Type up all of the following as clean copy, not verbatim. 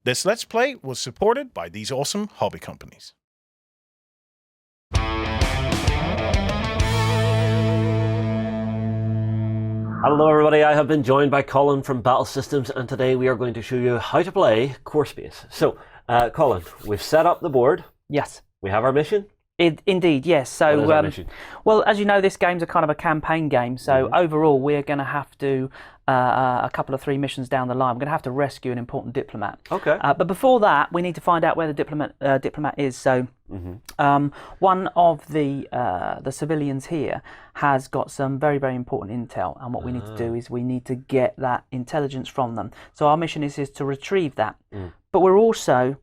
This Let's Play was supported by these awesome hobby companies. Hello everybody, I have been joined by Colin from Battlesystems, and today we are going to show you how to play Core Space. So, Colin, we've set up the board. Yes. We have our mission. Indeed, yes. So, what is our mission? Well, as you know, this game's a kind of a campaign game. So overall, we're going to have to, a couple of 3 missions down the line, we're going to have to rescue an important diplomat. Okay. But before that, we need to find out where the diplomat is. So one of the civilians here has got some very, very important intel. And what we need to do is we need to get that intelligence from them. So our mission is to retrieve that. But we're also...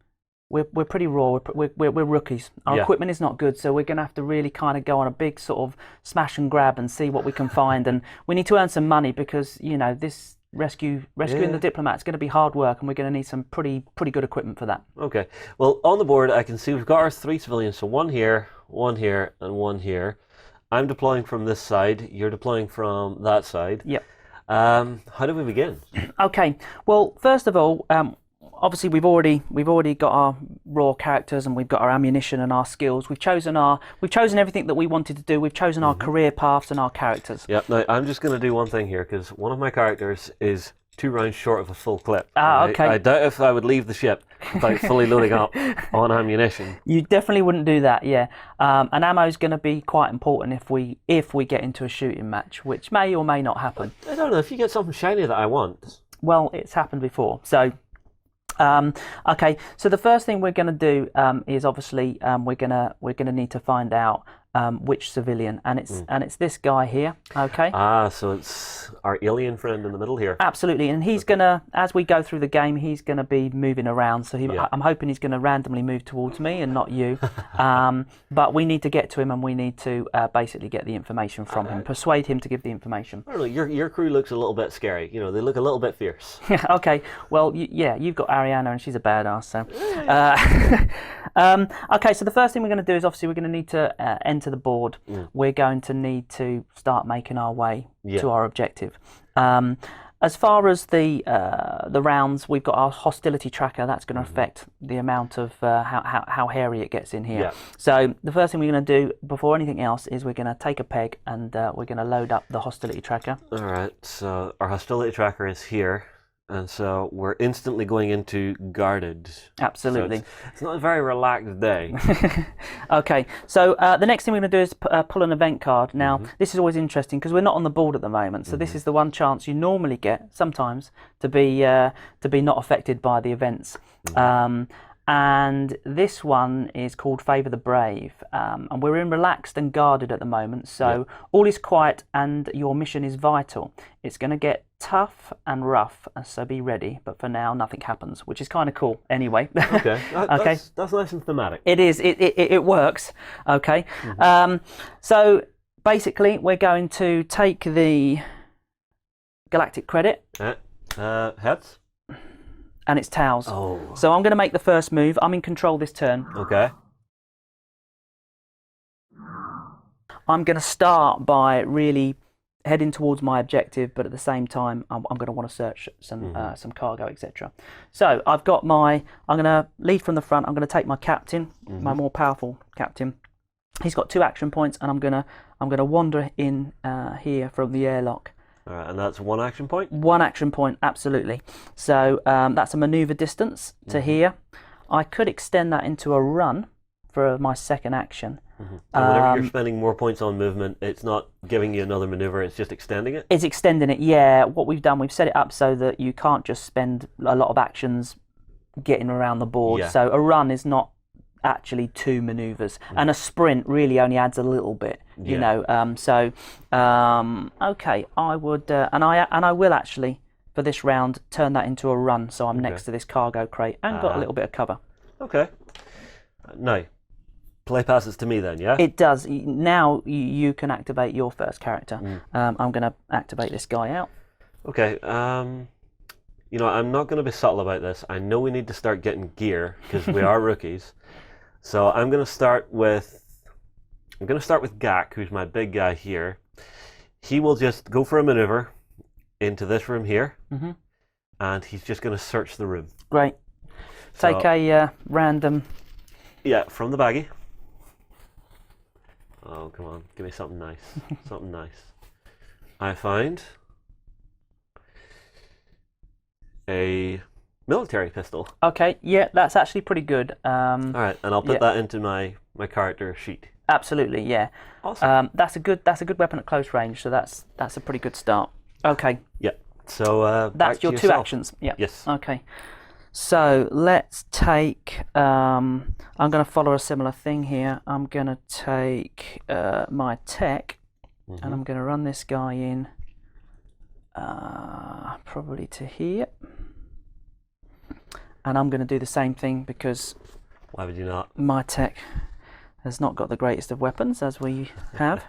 We're pretty raw. We're rookies. Our equipment is not good, so we're going to have to really kind of go on a big sort of smash and grab and see what we can find. And we need to earn some money because you know this rescuing the diplomat is going to be hard work, and we're going to need some pretty good equipment for that. Okay. Well, on the board I can see we've got our 3 civilians. So one here, and one here. I'm deploying from this side. You're deploying from that side. Yep. How do we begin? Okay. Well, first of all. Obviously, we've already got our raw characters, and we've got our ammunition and our skills. We've chosen everything that we wanted to do. We've chosen our career paths and our characters. Yeah. Now I'm just going to do one thing here because one of my characters is 2 rounds short of a full clip. Okay. I doubt if I would leave the ship without fully loading up on ammunition. You definitely wouldn't do that, yeah. And ammo is going to be quite important if we get into a shooting match, which may or may not happen. I don't know if you get something shiny that I want. Well, it's happened before, so. Okay, so the first thing we're going to do is obviously we're gonna need to find out which civilian, and it's this guy here. Okay. So it's our alien friend in the middle here. Absolutely, and he's gonna, as we go through the game, he's gonna be moving around. So I'm hoping he's gonna randomly move towards me and not you. But we need to get to him, and we need to basically get the information from him, persuade him to give the information. I don't know. Your crew looks a little bit scary. You know, they look a little bit fierce. Okay. Well, you've got Ariana, and she's a badass. So. Okay, so the first thing we're going to do is obviously we're going to need to enter the board. We're going to need to start making our way to our objective. As far as the rounds, we've got our hostility tracker. That's going to affect the amount of how hairy it gets in here. So the first thing we're going to do before anything else is we're going to take a peg and we're going to load up the hostility tracker. All right, so our hostility tracker is here. And so we're instantly going into guarded. Absolutely. So it's not a very relaxed day. Okay, so the next thing we're going to do is pull an event card. Now, this is always interesting because we're not on the board at the moment. So this is the one chance you normally get, sometimes, to be not affected by the events. And this one is called Favour the Brave. And we're in relaxed and guarded at the moment. So all is quiet and your mission is vital. It's going to get tough and rough, so be ready. But for now, nothing happens, which is kind of cool anyway. Okay. That's nice and thematic. It is. It works. Okay. So basically, we're going to take the galactic credit. Heads? And it's tails. Oh. So I'm going to make the first move. I'm in control this turn. Okay. I'm going to start by really heading towards my objective, but at the same time, I'm going to want to search some cargo, etc. So I've got I'm going to lead from the front. I'm going to take my captain, my more powerful captain. He's got 2 action points, and I'm going to wander in here from the airlock. All right, and that's 1 action point? 1 action point, absolutely. So that's a manoeuvre distance to here. I could extend that into a run for my second action. And whenever you're spending more points on movement, it's not giving you another manoeuvre, it's just extending it? It's extending it, yeah. What we've done, we've set it up so that you can't just spend a lot of actions getting around the board. So a run is not actually 2 manoeuvres, and a sprint really only adds a little bit, you know. Okay, I would, and I will actually for this round turn that into a run, so I'm next to this cargo crate and got a little bit of cover. Okay. Now, play passes to me then, yeah? It does. Now you can activate your first character. I'm going to activate this guy out. Okay. You know, I'm not going to be subtle about this. I know we need to start getting gear because we are rookies. So I'm going to start with Gak, who's my big guy here. He will just go for a maneuver into this room here, and he's just going to search the room. Great. Take a random. Yeah, from the baggie. Oh, come on. Give me something nice. Something nice. I find a military pistol. Okay, yeah, that's actually pretty good. All right, and I'll put that into my character sheet. Absolutely, yeah. Awesome. That's a good weapon at close range, so that's a pretty good start. Okay. Yeah. So that's your two actions. Yeah. Yes. Okay. So let's take. I'm going to follow a similar thing here. I'm going to take my tech, and I'm going to run this guy in. Probably to here. And I'm going to do the same thing because. Why would you not? My tech has not got the greatest of weapons as we have.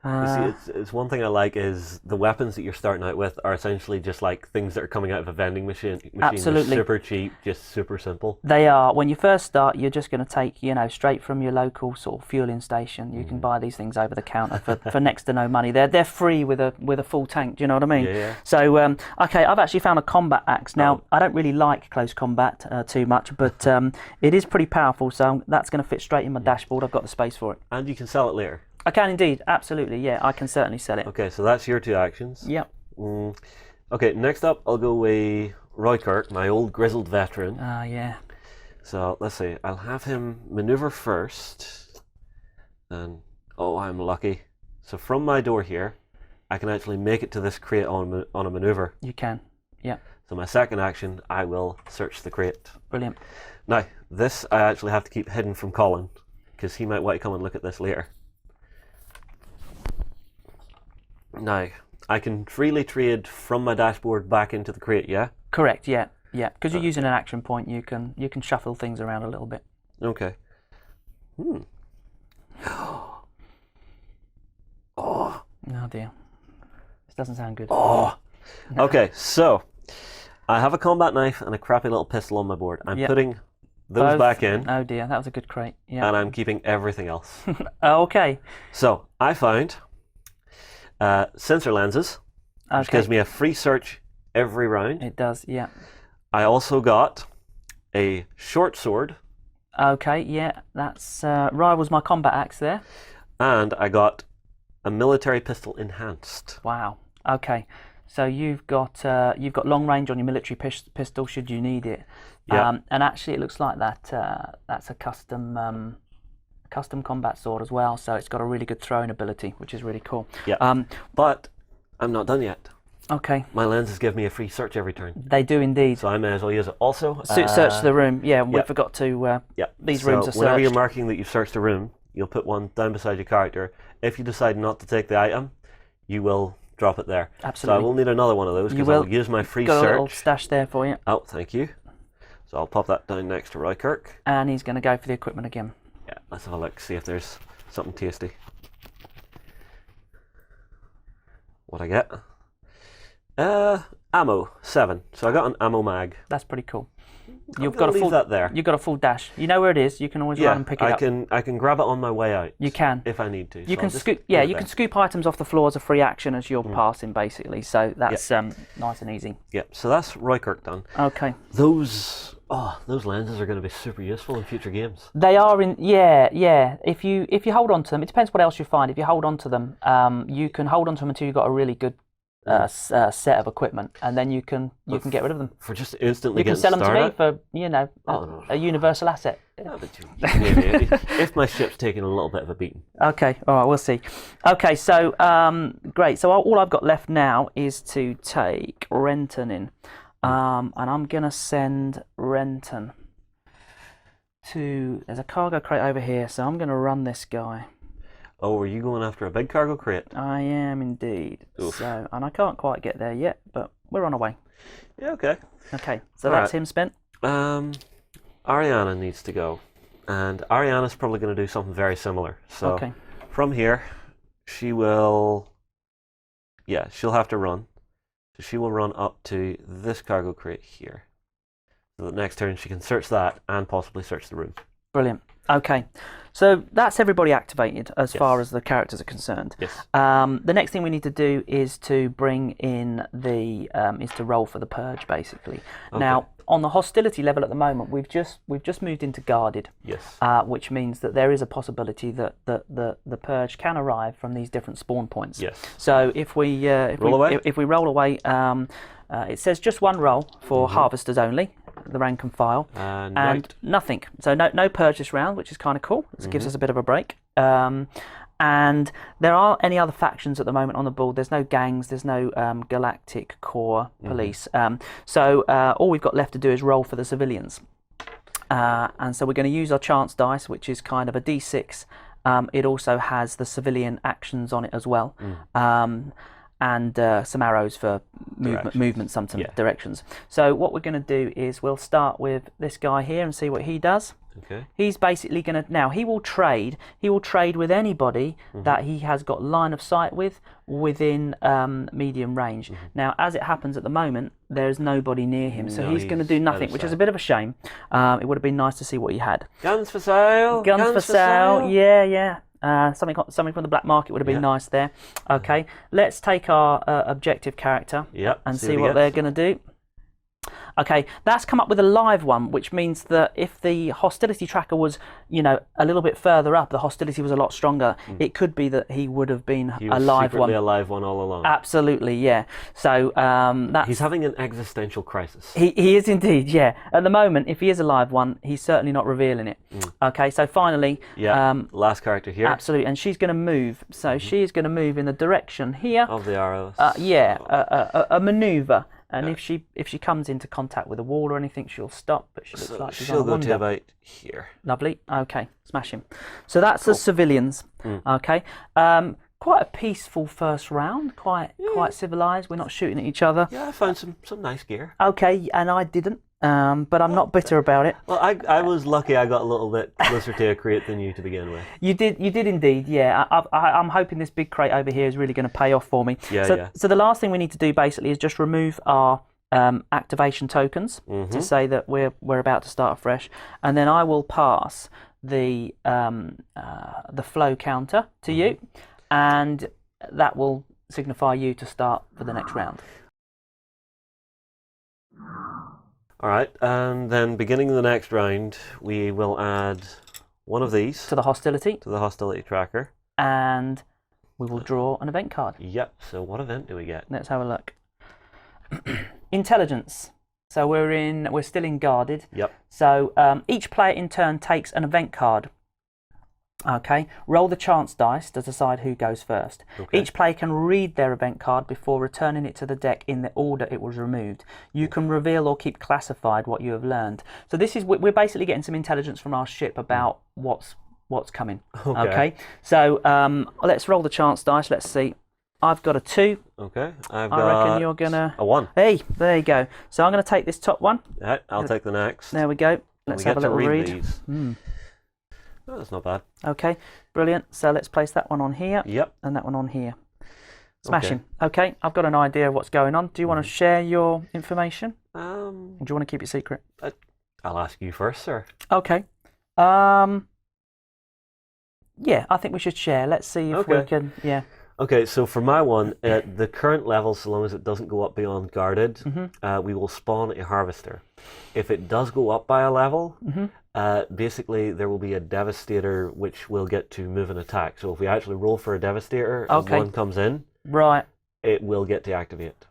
You see, it's one thing I like is the weapons that you're starting out with are essentially just like things that are coming out of a vending machine. Absolutely. Super cheap, just super simple. They are. When you first start, you're just going to take, straight from your local sort of fueling station. You can buy these things over the counter for next to no money. They're free with a full tank. Do you know what I mean? Yeah. So okay, I've actually found a combat axe. Now I don't really like close combat too much, but it is pretty powerful. So that's going to fit straight in my dashboard. I've got the space for it. And you can sell it later. I can indeed, absolutely, yeah. I can certainly sell it. Okay, so that's your two actions. Yep. Okay, next up, I'll go with Roy Kirk, my old grizzled veteran. Yeah. So let's see, I'll have him maneuver first, and I'm lucky. So from my door here, I can actually make it to this crate on a maneuver. You can, yeah. So my second action, I will search the crate. Brilliant. Now, this I actually have to keep hidden from Colin, because he might want to come and look at this later. Now, I can freely trade from my dashboard back into the crate, yeah? Correct, yeah. Because you're using an action point, you can shuffle things around a little bit. Okay. Oh dear. This doesn't sound good. Okay, so I have a combat knife and a crappy little pistol on my board. I'm putting those back in. Oh dear, that was a good crate. Yeah. And I'm keeping everything else. Okay. So I found sensor lenses, which gives me a free search every round. It does, yeah. I also got a short sword. Okay, yeah, that's rivals my combat axe there. And I got a military pistol enhanced. Wow. Okay, so you've got long range on your military pistol should you need it. Yeah. And actually, it looks like that's a custom combat sword as well. So it's got a really good throwing ability, which is really cool. Yeah. But I'm not done yet. Okay. My lenses give me a free search every turn. They do indeed. So I may as well use it. Also, search the room. Yeah, we forgot to. These rooms are searched. Whenever you're marking that you've searched a room, you'll put one down beside your character. If you decide not to take the item, you will drop it there. Absolutely. So I will need another one of those because I'll use my free got search. A little stash there for you. Oh, thank you. So I'll pop that down next to Roy Kirk. And he's going to go for the equipment again. Yeah, let's have a look, see if there's something tasty. What I get? Ammo 7. So I got an ammo mag. That's pretty cool. You've got to leave that there. You've got a full dash. You know where it is. You can always run and pick it up. I can grab it on my way out. You can if I need to. You can scoop. Yeah, you can scoop items off the floor as a free action as you're passing, basically. So that's nice and easy. Yeah. So that's Roy Kirk done. Okay. Those lenses are going to be super useful in future games. They are in. Yeah. If you hold on to them, it depends what else you find. If you hold on to them, you can hold on to them until you've got a really good set of equipment, and then you can get rid of them for just instantly. You can sell them to me for a universal asset. If my ship's taking a little bit of a beating. Okay, all right, we'll see. Okay, so great. So all I've got left now is to take Renton in, and I'm gonna send Renton to. There's a cargo crate over here, so I'm gonna run this guy. Oh, are you going after a big cargo crate? I am indeed. Oof. So, and I can't quite get there yet, but we're on our way. Yeah, okay. Okay, so that's him spent. Ariana needs to go, and Ariana's probably going to do something very similar. So from here, she will. Yeah, she'll have to run. So she will run up to this cargo crate here. So the next turn she can search that and possibly search the room. Brilliant. Okay, so that's everybody activated as far as the characters are concerned. Yes. The next thing we need to do is to bring in is to roll for the Purge, basically. Okay. Now, on the hostility level at the moment, we've just moved into guarded. Yes. Which means that there is a possibility that the purge can arrive from these different spawn points. Yes. So if we roll away, it says just one roll for harvesters only, the rank and file, and right. nothing. So no purge this round, which is kind of cool. This gives us a bit of a break. And there aren't any other factions at the moment on the board. There's no gangs. There's no galactic core police. So all we've got left to do is roll for the civilians. And so we're going to use our chance dice, which is kind of a D6. It also has the civilian actions on it as well. And some arrows for movement, some directions. So what we're going to do is we'll start with this guy here and see what he does. Okay. He's basically going to, now he will trade with anybody that he has got line of sight with within medium range. Now, as it happens at the moment, there's nobody near him, so he's going to do nothing, which is a bit of a shame. It would have been nice to see what he had. Guns for sale. Guns for sale. Yeah. Something from the black market would have been nice there. Okay, let's take our objective character and see what they're going to do. Okay, that's come up with a live one, which means that if the hostility tracker was, a little bit further up, the hostility was a lot stronger. It could be that he would have been a live one. A live one all along. Absolutely, yeah. So he's having an existential crisis. He is indeed, yeah. At the moment, if he is a live one, he's certainly not revealing it. Okay, so finally, last character here. Absolutely, and she's going to move. So she's going to move in the direction here of the arrows. A maneuver. And if she comes into contact with a wall or anything, she'll stop. But she looks like she'll go to about here. Lovely. Okay, smash him. So that's the civilians. Okay. Quite a peaceful first round. Quite civilized. We're not shooting at each other. Yeah, I found some nice gear. Okay, and I didn't. But I'm not bitter about it. Well, I was lucky. I got a little bit closer to a crate than you to begin with. You did indeed. Yeah, I'm hoping this big crate over here is really going to pay off for me. So the last thing we need to do basically is just remove our activation tokens to say that we're about to start afresh, and then I will pass the flow counter to you, and that will signify you to start for the next round. All right, and then beginning the next round, we will add one of these to the hostility tracker, and we will draw an event card. Yep. So what event do we get? Let's have a look. Intelligence. So we're still in guarded. Yep. So each player in turn takes an event card. Okay, roll the chance dice to decide who goes first. Okay. Each player can read their event card before returning it to the deck in the order it was removed. You can reveal or keep classified what you have learned. So we're basically getting some intelligence from our ship about what's coming. Okay. So let's roll the chance dice. Let's see. I've got a 2. Okay. I reckon you're gonna a 1. Hey, there you go. So I'm gonna take this top one. Yeah, I'll take the next. There we go. Let's have a little read. These. Oh, that's not bad. Okay, brilliant. So let's place that one on here. Yep. And that one on here. Smash him. Okay, I've got an idea of what's going on. Do you want to share your information? Or do you want to keep it secret? I'll ask you first, sir. Okay. Yeah, I think we should share. Let's see if we can. Yeah. Okay, so for my one, at the current level, so long as it doesn't go up beyond guarded, we will spawn a harvester. If it does go up by a level, basically there will be a devastator which will get to move and attack. So if we actually roll for a devastator and one comes in, it will get to activate.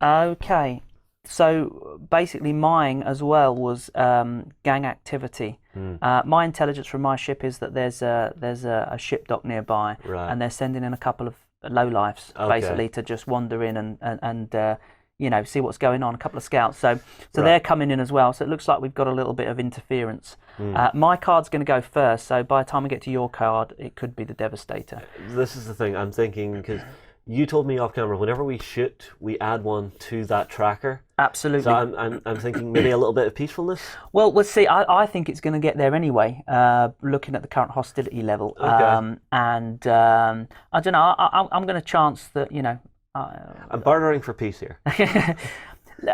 Okay. So basically mine as well was gang activity. My intelligence from my ship is that there's a ship dock nearby, and they're sending in a couple of lowlifes basically to just wander in and see what's going on. A couple of scouts, so they're coming in as well. So it looks like we've got a little bit of interference. My card's going to go first, so by the time we get to your card, it could be the Devastator. This is the thing I'm thinking, because you told me off camera, whenever we shoot, we add one to that tracker. Absolutely. So I'm thinking maybe a little bit of peacefulness. Well, we'll see. I think it's going to get there anyway, looking at the current hostility level. Okay. I don't know. I'm going to chance that. I'm bartering for peace here.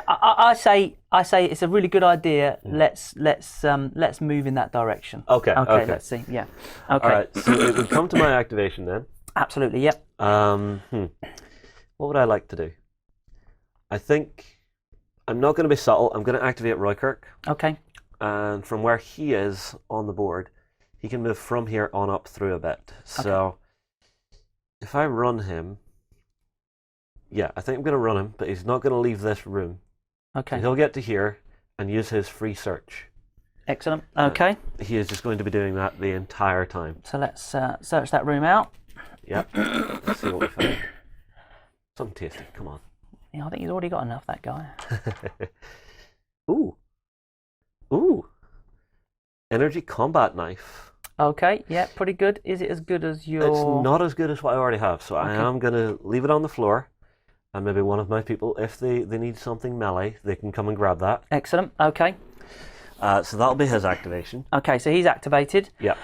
I say it's a really good idea. Let's move in that direction. Okay. Let's see. Yeah. Okay. All right. So it would come to my activation then. Absolutely. Yep. What would I like to do? I think I'm not going to be subtle. I'm going to activate Roykirk. Okay. And from where he is on the board, he can move from here on up through a bit. So if I run him, yeah, I think I'm going to run him, but he's not going to leave this room. Okay. So he'll get to here and use his free search. Excellent. Okay. He is just going to be doing that the entire time. So let's search that room out. Yep. Let's see what we find. Something tasty. Come on. Yeah, I think he's already got enough, that guy. Ooh. Ooh. Energy combat knife. Okay, yeah, pretty good. Is it as good as your... It's not as good as what I already have, so I am going to leave it on the floor. And maybe one of my people, if they need something melee, they can come and grab that. Excellent, okay. So that'll be his activation. Okay, so he's activated. Yeah.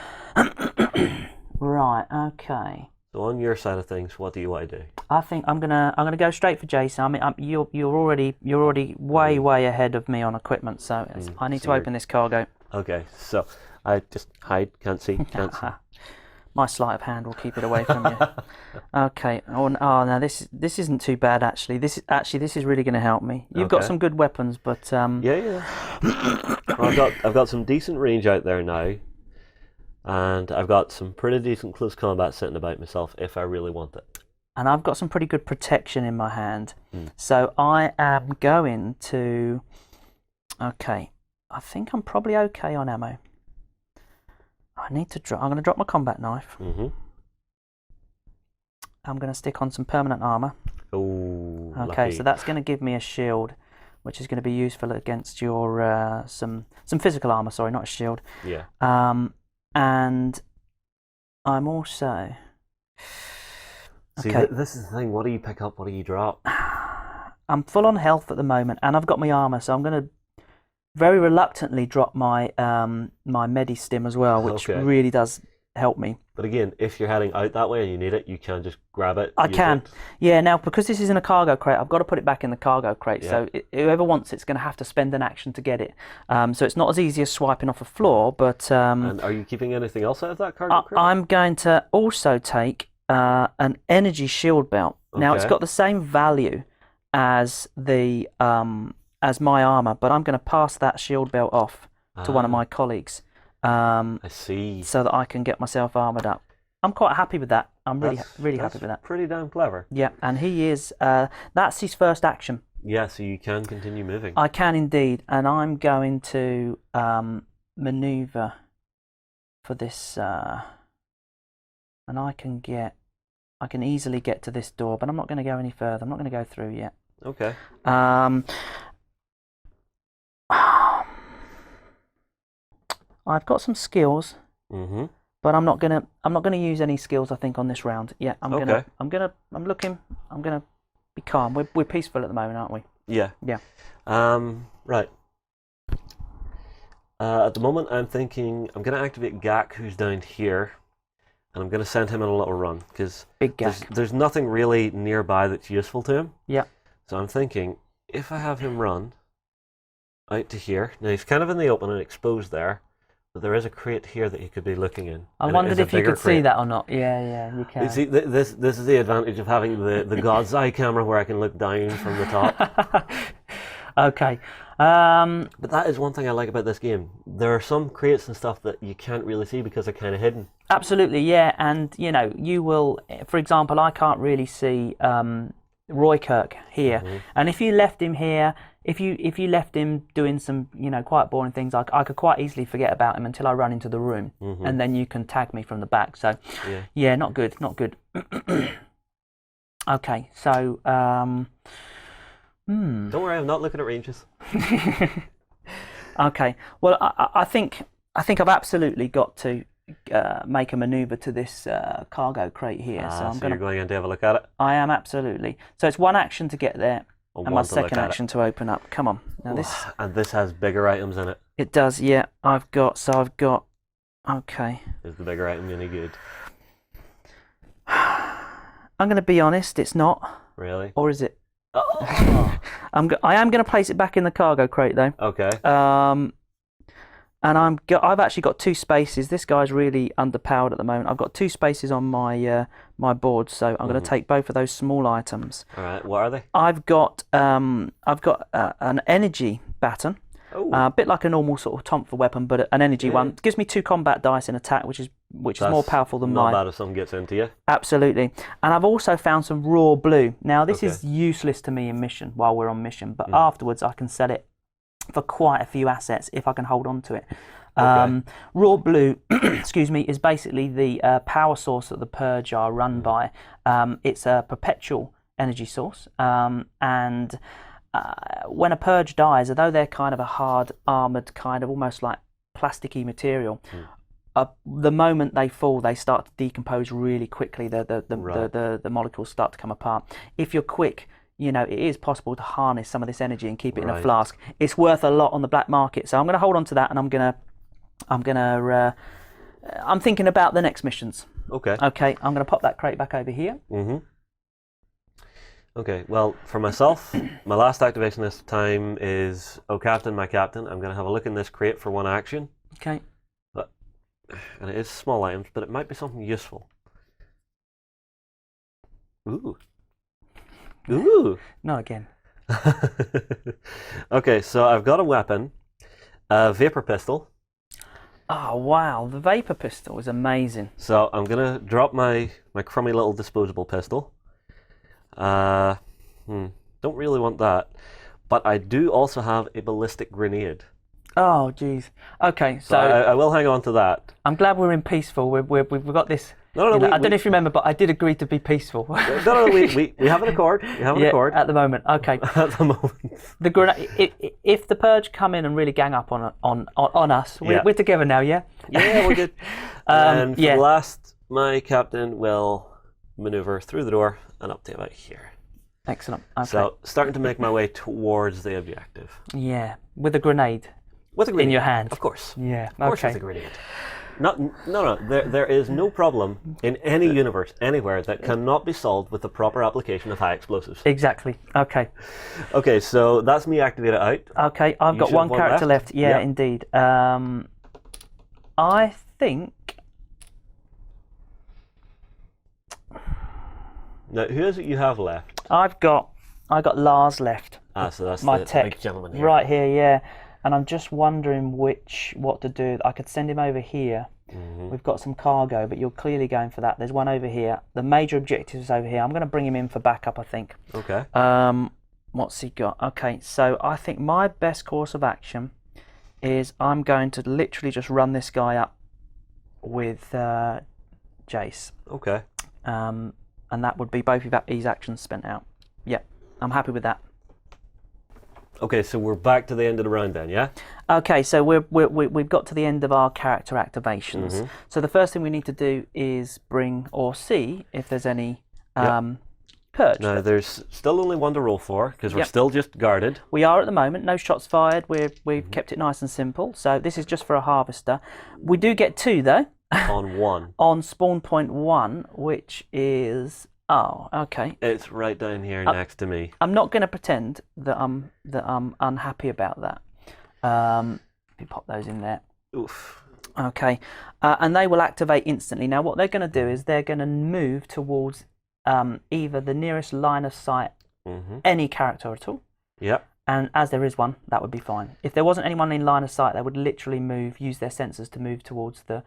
Right, okay. So on your side of things, what do you want to do? I think I'm gonna go straight for Jason. I mean, you're already way ahead of me on equipment, so I need to open this cargo. Okay, so I just hide, can't see. My sleight of hand will keep it away from you. Okay. Oh, no, this isn't too bad actually. This is really going to help me. You've got some good weapons, but yeah. Well, I've got some decent range out there now, and I've got some pretty decent close combat sitting about myself if I really want it. And I've got some pretty good protection in my hand. So I am going to. Okay, I think I'm probably okay on ammo. I need to drop. I'm going to drop my combat knife. Mm-hmm. I'm going to stick on some permanent armor. Oh. Okay, lucky. so that's going to give me a shield, which is going to be useful against your some physical armor. Sorry, not a shield. Yeah. And I'm also. See, okay. This is the thing. What do you pick up? What do you drop? I'm full on health at the moment, and I've got my armor, so I'm going to very reluctantly drop my my Medistim as well, which really does help me. But again, if you're heading out that way and you need it, you can just grab it. I can. Yeah, now because this is in a cargo crate, I've got to put it back in the cargo crate. Yeah. So whoever wants it's going to have to spend an action to get it. So it's not as easy as swiping off a floor, but... and are you keeping anything else out of that cargo crate? I'm going to also take an energy shield belt. Now it's got the same value as the as my armor, but I'm going to pass that shield belt off to one of my colleagues. I see. So that I can get myself armored up. I'm quite happy with that. I'm really happy with that. Pretty damn clever. Yeah, and he is. That's his first action. Yeah, so you can continue moving. I can indeed, and I'm going to maneuver for this, and I can easily get to this door, but I'm not going to go any further. I'm not going to go through yet. Okay. I've got some skills, but I'm not gonna use any skills. I think on this round. Yeah, I'm gonna be calm. We're peaceful at the moment, aren't we? Yeah. Yeah. Right. At the moment, I'm thinking I'm gonna activate Gak, who's down here, and I'm gonna send him on a little run because Big Gak. There's nothing really nearby that's useful to him. Yeah. So I'm thinking if I have him run out to here, now he's kind of in the open and exposed there. But there is a crate here that he could be looking in. I wondered if you could see that or not. Yeah, you can. You see, this is the advantage of having the God's Eye camera where I can look down from the top. Okay. But that is one thing I like about this game. There are some crates and stuff that you can't really see because they're kind of hidden. Absolutely, yeah. And, you will, for example, I can't really see Roykirk here. And if you left him here... If you left him doing some quite boring things, I could quite easily forget about him until I run into the room, and then you can tag me from the back. So yeah, not good. Okay, so Don't worry, I'm not looking at ranges. Okay, well I think I've absolutely got to make a manoeuvre to this cargo crate here. So you're going in to have a look at it? I am absolutely. So it's one action to get there. And my second action to open up. Come on. Now and this has bigger items in it. It does, yeah. I've got. Okay. Is the bigger item any good? I'm going to be honest. It's not. Really? Or is it? Oh. I am going to place it back in the cargo crate though. Okay. and I've actually got 2 spaces. This guy's really underpowered at the moment. I've got 2 spaces on my my board, so I'm going to take both of those small items. All right, what are they? I've got an energy baton. A bit like a normal sort of Tomfer weapon, but an energy one. It gives me 2 combat dice in attack, which is more powerful than mine. Not bad if someone gets into you. Absolutely. And I've also found some raw blue. Now this is useless to me in mission while we're on mission, but afterwards I can sell it for quite a few assets if I can hold on to it. Raw blue, excuse me, is basically the power source that the Purge are run by. It's a perpetual energy source, and when a Purge dies, although they're kind of a hard armoured, kind of almost like plasticky material, the moment they fall, they start to decompose really quickly. The molecules start to come apart. If you're quick, it is possible to harness some of this energy and keep it in a flask. It's worth a lot on the black market, so I'm going to hold on to that, and I'm thinking about the next missions. Okay. Okay, I'm going to pop that crate back over here. Okay, well, for myself, my last activation this time is, oh, Captain, my Captain. I'm going to have a look in this crate for 1 action. Okay. And it is small items, but it might be something useful. Ooh. Ooh. Not again. Okay, so I've got a weapon, a vapor pistol. Oh, wow. The vapor pistol is amazing. So I'm going to drop my crummy little disposable pistol. Don't really want that, but I do also have a ballistic grenade. Oh, geez. Okay, so I will hang on to that. I'm glad we're in peaceful. We've got this. No, I don't know if you remember, but I did agree to be peaceful. No, we have an accord. We have an accord at the moment. Okay. At the moment. The grenade. If the Purge come in and really gang up on us, we're together now. Yeah. Yeah, we're good. And for the last, my Captain will maneuver through the door and up to about here. Excellent. Okay. So starting to make my way towards the objective. Yeah, with a grenade. With a grenade in your hand. Of course. Yeah. Of course, with a grenade. No. There is no problem in any universe, anywhere, that cannot be solved with the proper application of high explosives. Exactly. Okay. Okay, so that's me activated out. Okay, I've got 1 character left. Yeah, indeed. I think. Now, who is it you have left? I got Lars left. So that's my the tech big gentleman here. Right here, yeah. And I'm just wondering what to do. I could send him over here. We've got some cargo, but you're clearly going for that. There's one over here. The major objective is over here. I'm going to bring him in for backup, I think. Okay. What's he got? Okay, so I think my best course of action is I'm going to literally just run this guy up with Jace. Okay. And that would be both of his actions spent out. Yeah, I'm happy with that. Okay, so we're back to the end of the round then, yeah? Okay, so we've got to the end of our character activations. So the first thing we need to do is bring or see if there's any Purge. Now, there's still only 1 to roll for, because we're still just guarded. We are at the moment. No shots fired. We've kept it nice and simple. So this is just for a harvester. We do get 2, though. On 1. On spawn point 1, which is... Oh, okay. It's right down here next to me. I'm not going to pretend that I'm unhappy about that. Let me pop those in there. Oof. Okay. And they will activate instantly. Now, what they're going to do is they're going to move towards either the nearest line of sight, any character at all. Yep. And as there is one, that would be fine. If there wasn't anyone in line of sight, they would literally use their sensors to move towards the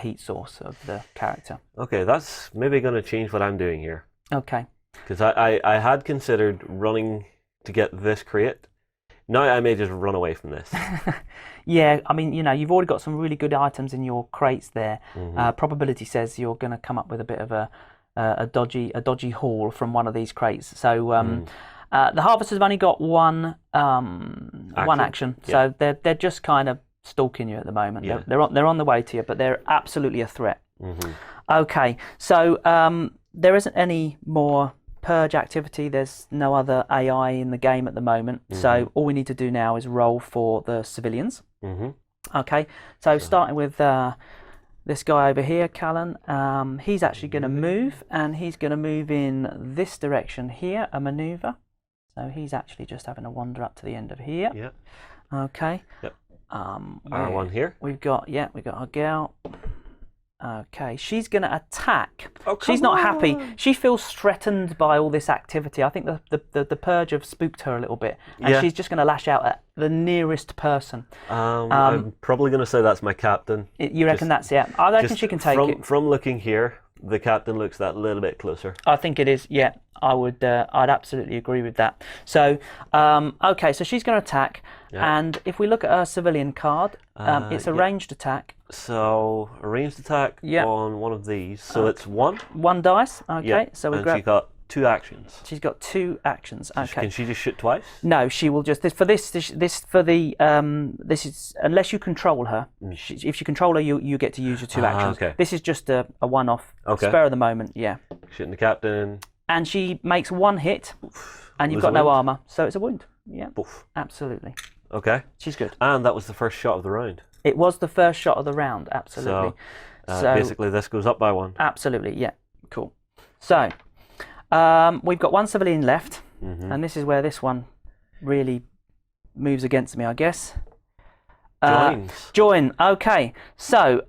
heat source of the character. Okay, that's maybe going to change what I'm doing here. Okay. Because I had considered running to get this crate. Now I may just run away from this. Yeah, I mean, you've already got some really good items in your crates there. Probability says you're going to come up with a bit of a dodgy haul from one of these crates. So the harvesters have only got one action. So they're just kind of stalking you at the moment. Yeah. They're on the way to you, but they're absolutely a threat. Okay, so there isn't any more Purge activity. There's no other AI in the game at the moment. So all we need to do now is roll for the civilians. Okay, so starting with this guy over here, Colin, he's actually going to move, and he's going to move in this direction here, a maneuver. So he's actually just having a wander up to the end of here. Yep. Okay. Yep. R1 here. We've got our gal. Okay, she's going to attack. Oh, she's not happy. She feels threatened by all this activity. I think the purge have spooked her a little bit, and she's just going to lash out at the nearest person. I'm probably going to say that's my captain. You reckon that's it? I reckon she can take it. From looking here, the captain looks that little bit closer. I think it is. Yeah, I would. I'd absolutely agree with that. So, okay, so she's going to attack, and if we look at her civilian card, it's a ranged attack. So a ranged attack on one of these. So it's one dice. Okay, so we and grab. She got 2 actions. She's got 2 actions. Okay. Can she just shoot twice? No, she will just this is unless you control her. If you control her, you get to use your 2 actions. Okay. This is just a one-off, spur of the moment. Yeah. Shooting the captain. And she makes 1 hit, and you've got no armor, so it's a wound. Yeah. Oof. Absolutely. Okay. She's good. And that was the first shot of the round. It was the first shot of the round. Absolutely. So basically, this goes up by 1. Absolutely. Yeah. Cool. So. We've got 1 civilian left, and this is where this one really moves against me, I guess. Join. Okay. So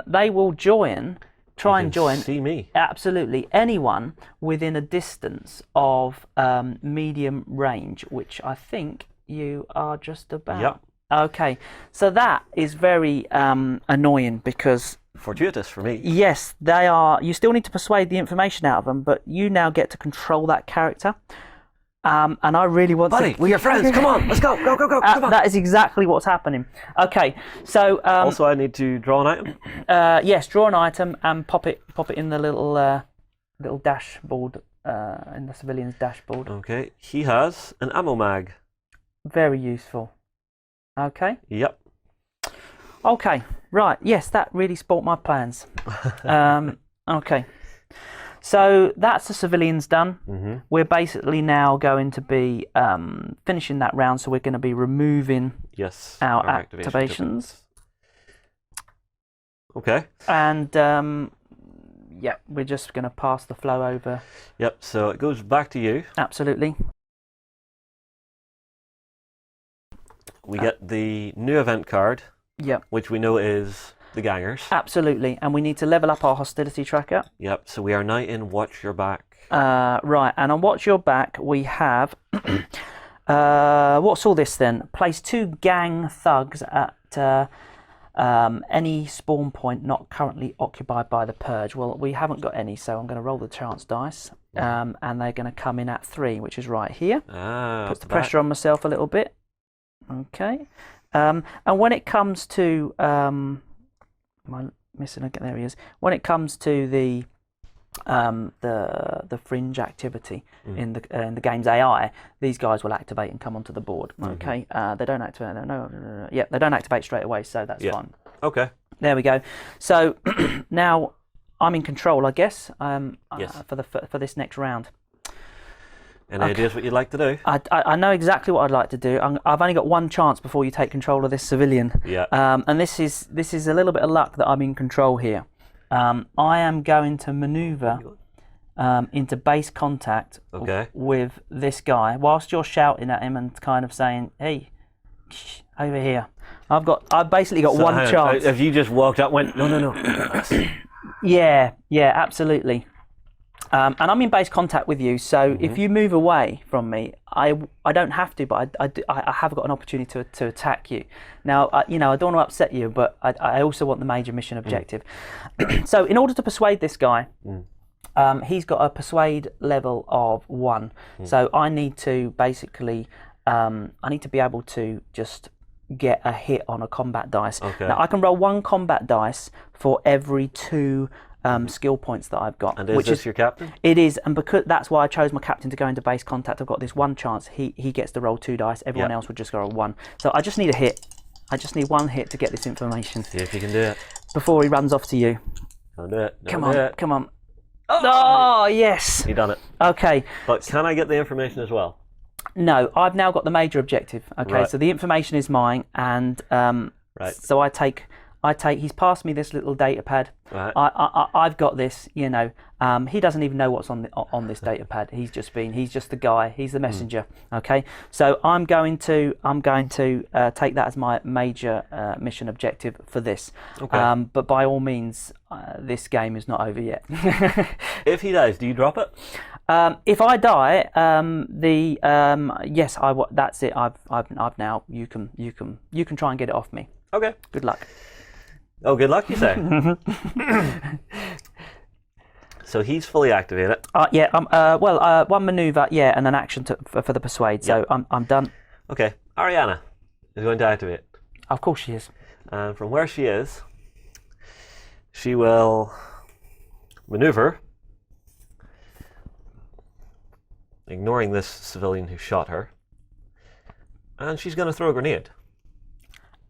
they will join. Try and join. See me. Absolutely. Anyone within a distance of medium range, which I think you are just about. Yep. Okay. So that is very annoying because. Fortuitous for me. Yes, they are. You still need to persuade the information out of them, but you now get to control that character. And I really want Buddy, we're your friends. Come on, let's go. Go. Come on. That is exactly what's happening. Okay, so also I need to draw an item. Yes, draw an item and pop it in the little dashboard in the civilian's dashboard. Okay, he has an ammo mag. Very useful. Okay. Yep. Okay, right, yes, that really spoilt my plans. Okay, so that's the civilians done. We're basically now going to be finishing that round, so we're going to be removing our activations. Okay. And, we're just going to pass the flow over. Yep, so it goes back to you. Absolutely. We get the new event card. Yep. Which we know is the gangers. Absolutely, and we need to level up our hostility tracker. Yep, so we are now in Watch Your Back. Right, and on Watch Your Back we have... what's all this then? Place 2 gang thugs at any spawn point not currently occupied by the Purge. Well, we haven't got any, so I'm going to roll the chance dice. And they're going to come in at 3, which is right here. Puts the pressure on myself a little bit. Okay. And when it comes to am I missing? There he is. When it comes to the fringe activity in the game's AI, these guys will activate and come onto the board. Okay. They don't activate. No. Yeah, they don't activate straight away, so that's fine. Okay. There we go. So now I'm in control, I guess. For this next round. Any ideas what you'd like to do? I know exactly what I'd like to do. I've only got 1 chance before you take control of this civilian. Yeah. And this is a little bit of luck that I'm in control here. I am going to manoeuvre into base contact with this guy whilst you're shouting at him and kind of saying, "Hey, over here." I've basically got 1 chance. Have you just walked up and went, no. Yeah, absolutely. And I'm in base contact with you, so if you move away from me, I don't have to, but I have got an opportunity to attack you. Now, I don't want to upset you, but I also want the major mission objective. So in order to persuade this guy, he's got a persuade level of 1. So I need to basically, be able to just get a hit on a combat dice. Okay. Now I can roll 1 combat dice for every 2 skill points that I've got. And is this your captain? It is, and because that's why I chose my captain to go into base contact. I've got this 1 chance. He gets to roll 2 dice. Everyone else would just roll 1. So I just need a hit. I just need 1 hit to get this information. See if you can do it. Before he runs off to you. Don't do it. Come on. Oh, yes. You done it. Okay. But can I get the information as well? No, I've now got the major objective. Okay, so the information is mine, and so I take He's passed me this little data pad. Right. I've got this, you know. He doesn't even know what's on this data pad. He's just the guy. He's the messenger. Okay. So I'm going to take that as my major mission objective for this. Okay. But by all means, this game is not over yet. If he dies, do you drop it? If I die, yes, that's it. I've now. You can try and get it off me. Okay. Good luck. Oh, good luck, you say. So he's fully activated. Yeah. One maneuver, yeah, and an action for the persuade. So I'm done. Okay. Ariana is going to activate. Of course she is. And from where she is, she will maneuver, ignoring this civilian who shot her, and she's going to throw a grenade.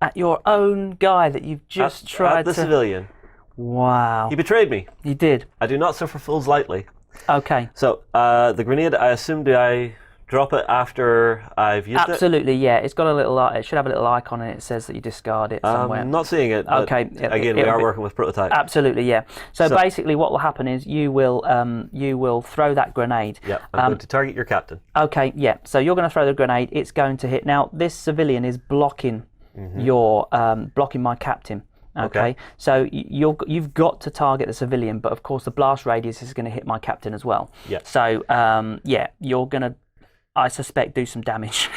At your own guy that you've just tried at the to... civilian. Wow. He betrayed me. You did. I do not suffer fools lightly. Okay. So, the grenade, I assume, do I drop it after I've used it? Absolutely, yeah. It's got a little... It should have a little icon in it that says that you discard it somewhere. I'm not seeing it. But okay. Again, we are working with prototype. Absolutely, yeah. So basically what will happen is you will throw that grenade. Yeah, I'm going to target your captain. Okay, yeah. So you're going to throw the grenade. It's going to hit. Now, this civilian is blocking blocking my captain. Okay. So you've got to target the civilian, but of course the blast radius is going to hit my captain as well. Yeah. So you're going to, I suspect, do some damage.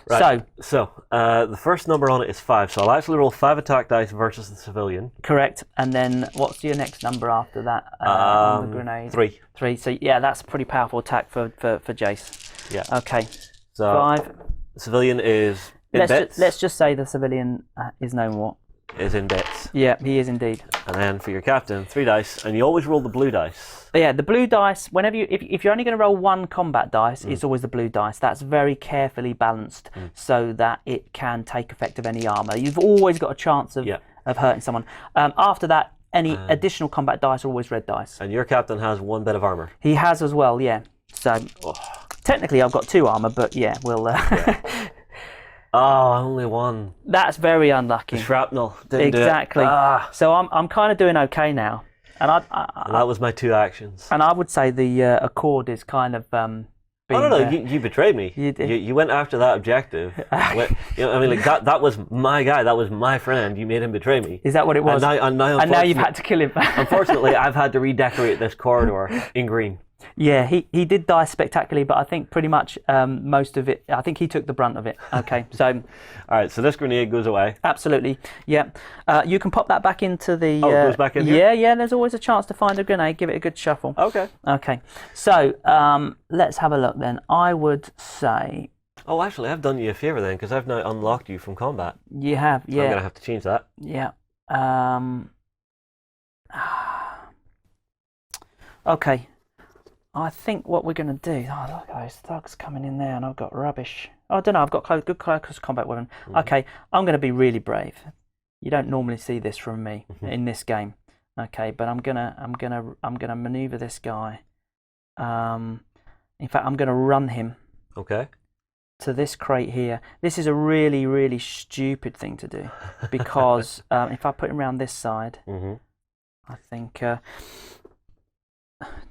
Right. So the first number on it is 5. So I'll actually roll 5 attack dice versus the civilian. Correct. And then what's your next number after that on the grenade? 3. 3. So yeah, that's a pretty powerful attack for Jace. Yeah. Okay. So 5. Civilian is in bits. Let's just say the civilian is no more. Is in bits. Yeah, he is indeed. And then for your captain, 3 dice, and you always roll the blue dice. Yeah, the blue dice. Whenever if you're only going to roll 1 combat dice, it's always the blue dice. That's very carefully balanced so that it can take effect of any armor. You've always got a chance of hurting someone. After that, any additional combat dice are always red dice. And your captain has 1 bit of armor. He has as well. Yeah. So technically, I've got 2 armor, but yeah, we'll. Oh, only 1. That's very unlucky. The shrapnel didn't exactly. do it. So I'm kind of doing okay now, and and that was my 2 actions. And I would say the accord is kind of. No, you betrayed me. You went after that objective. That was my guy. That was my friend. You made him betray me. Is that what it was? And now you've had to kill him. Unfortunately, I've had to redecorate this corridor in green. Yeah, he did die spectacularly, but I think pretty much most of it, I think he took the brunt of it. Okay, so... All right, so this grenade goes away. Absolutely, yeah. You can pop that back into the... it goes back in here? Yeah, there's always a chance to find a grenade. Give it a good shuffle. Okay. Okay, so let's have a look then. I would say... Oh, actually, I've done you a favour then, because I've now unlocked you from combat. You have, yeah. I'm going to have to change that. Yeah. Okay. I think what we're going to do... Oh, look at those thugs coming in there and I've got rubbish. Oh, I don't know, I've got good close combat weapon. Okay, I'm going to be really brave. You don't normally see this from me in this game. Okay, but I'm gonna maneuver this guy. In fact, I'm going to run him. Okay. To this crate here. This is a really, really stupid thing to do because if I put him around this side, I think...